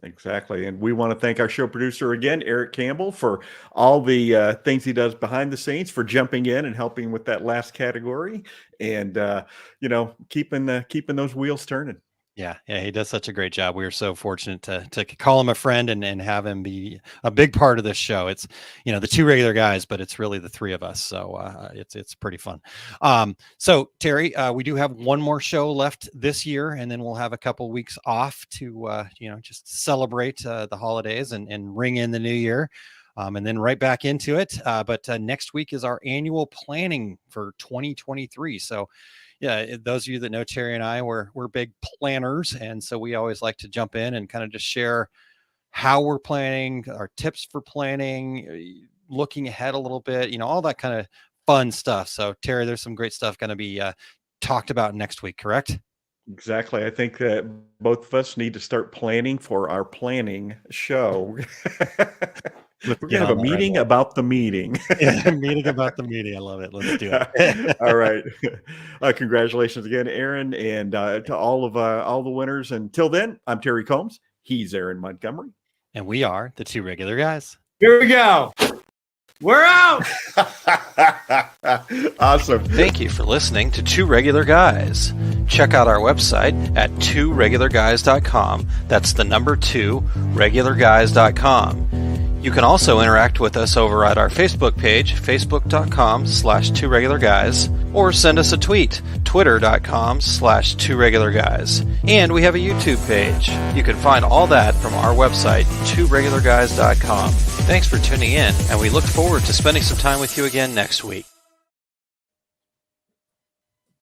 Speaker 8: Exactly. And we want to thank our show producer again, Eric Campbell, for all the things he does behind the scenes, for jumping in and helping with that last category, and keeping those wheels turning.
Speaker 9: Yeah, he does such a great job. We are so fortunate to call him a friend and have him be a big part of this show. It's, the two regular guys, but it's really the three of us. So it's pretty fun. So Terry, we do have one more show left this year, and then we'll have a couple weeks off to, just celebrate the holidays and ring in the new year. And then right back into it. But next week is our annual planning for 2023. So yeah, those of you that know Terry and I, we're big planners. And so we always like to jump in and kind of just share how we're planning, our tips for planning, looking ahead a little bit, all that kind of fun stuff. So Terry, there's some great stuff going to be talked about next week, correct?
Speaker 8: Exactly. I think that both of us need to start planning for our planning show. We're going to have a meeting about the meeting.
Speaker 9: Yeah, meeting about the meeting. I love it. Let's do it.
Speaker 8: All right. Congratulations again, Aaron, and to all the winners. Until then, I'm Terry Combs. He's Aaron Montgomery.
Speaker 9: And we are the two regular guys.
Speaker 19: Here we go. We're out.
Speaker 8: Awesome.
Speaker 9: Thank you for listening to Two Regular Guys. Check out our website at tworegularguys.com. That's the number 2, regularguys.com. You can also interact with us over at our Facebook page, facebook.com/tworegularguys, or send us a tweet, twitter.com/tworegularguys. And we have a YouTube page. You can find all that from our website, tworegularguys.com. Thanks for tuning in, and we look forward to spending some time with you again next week.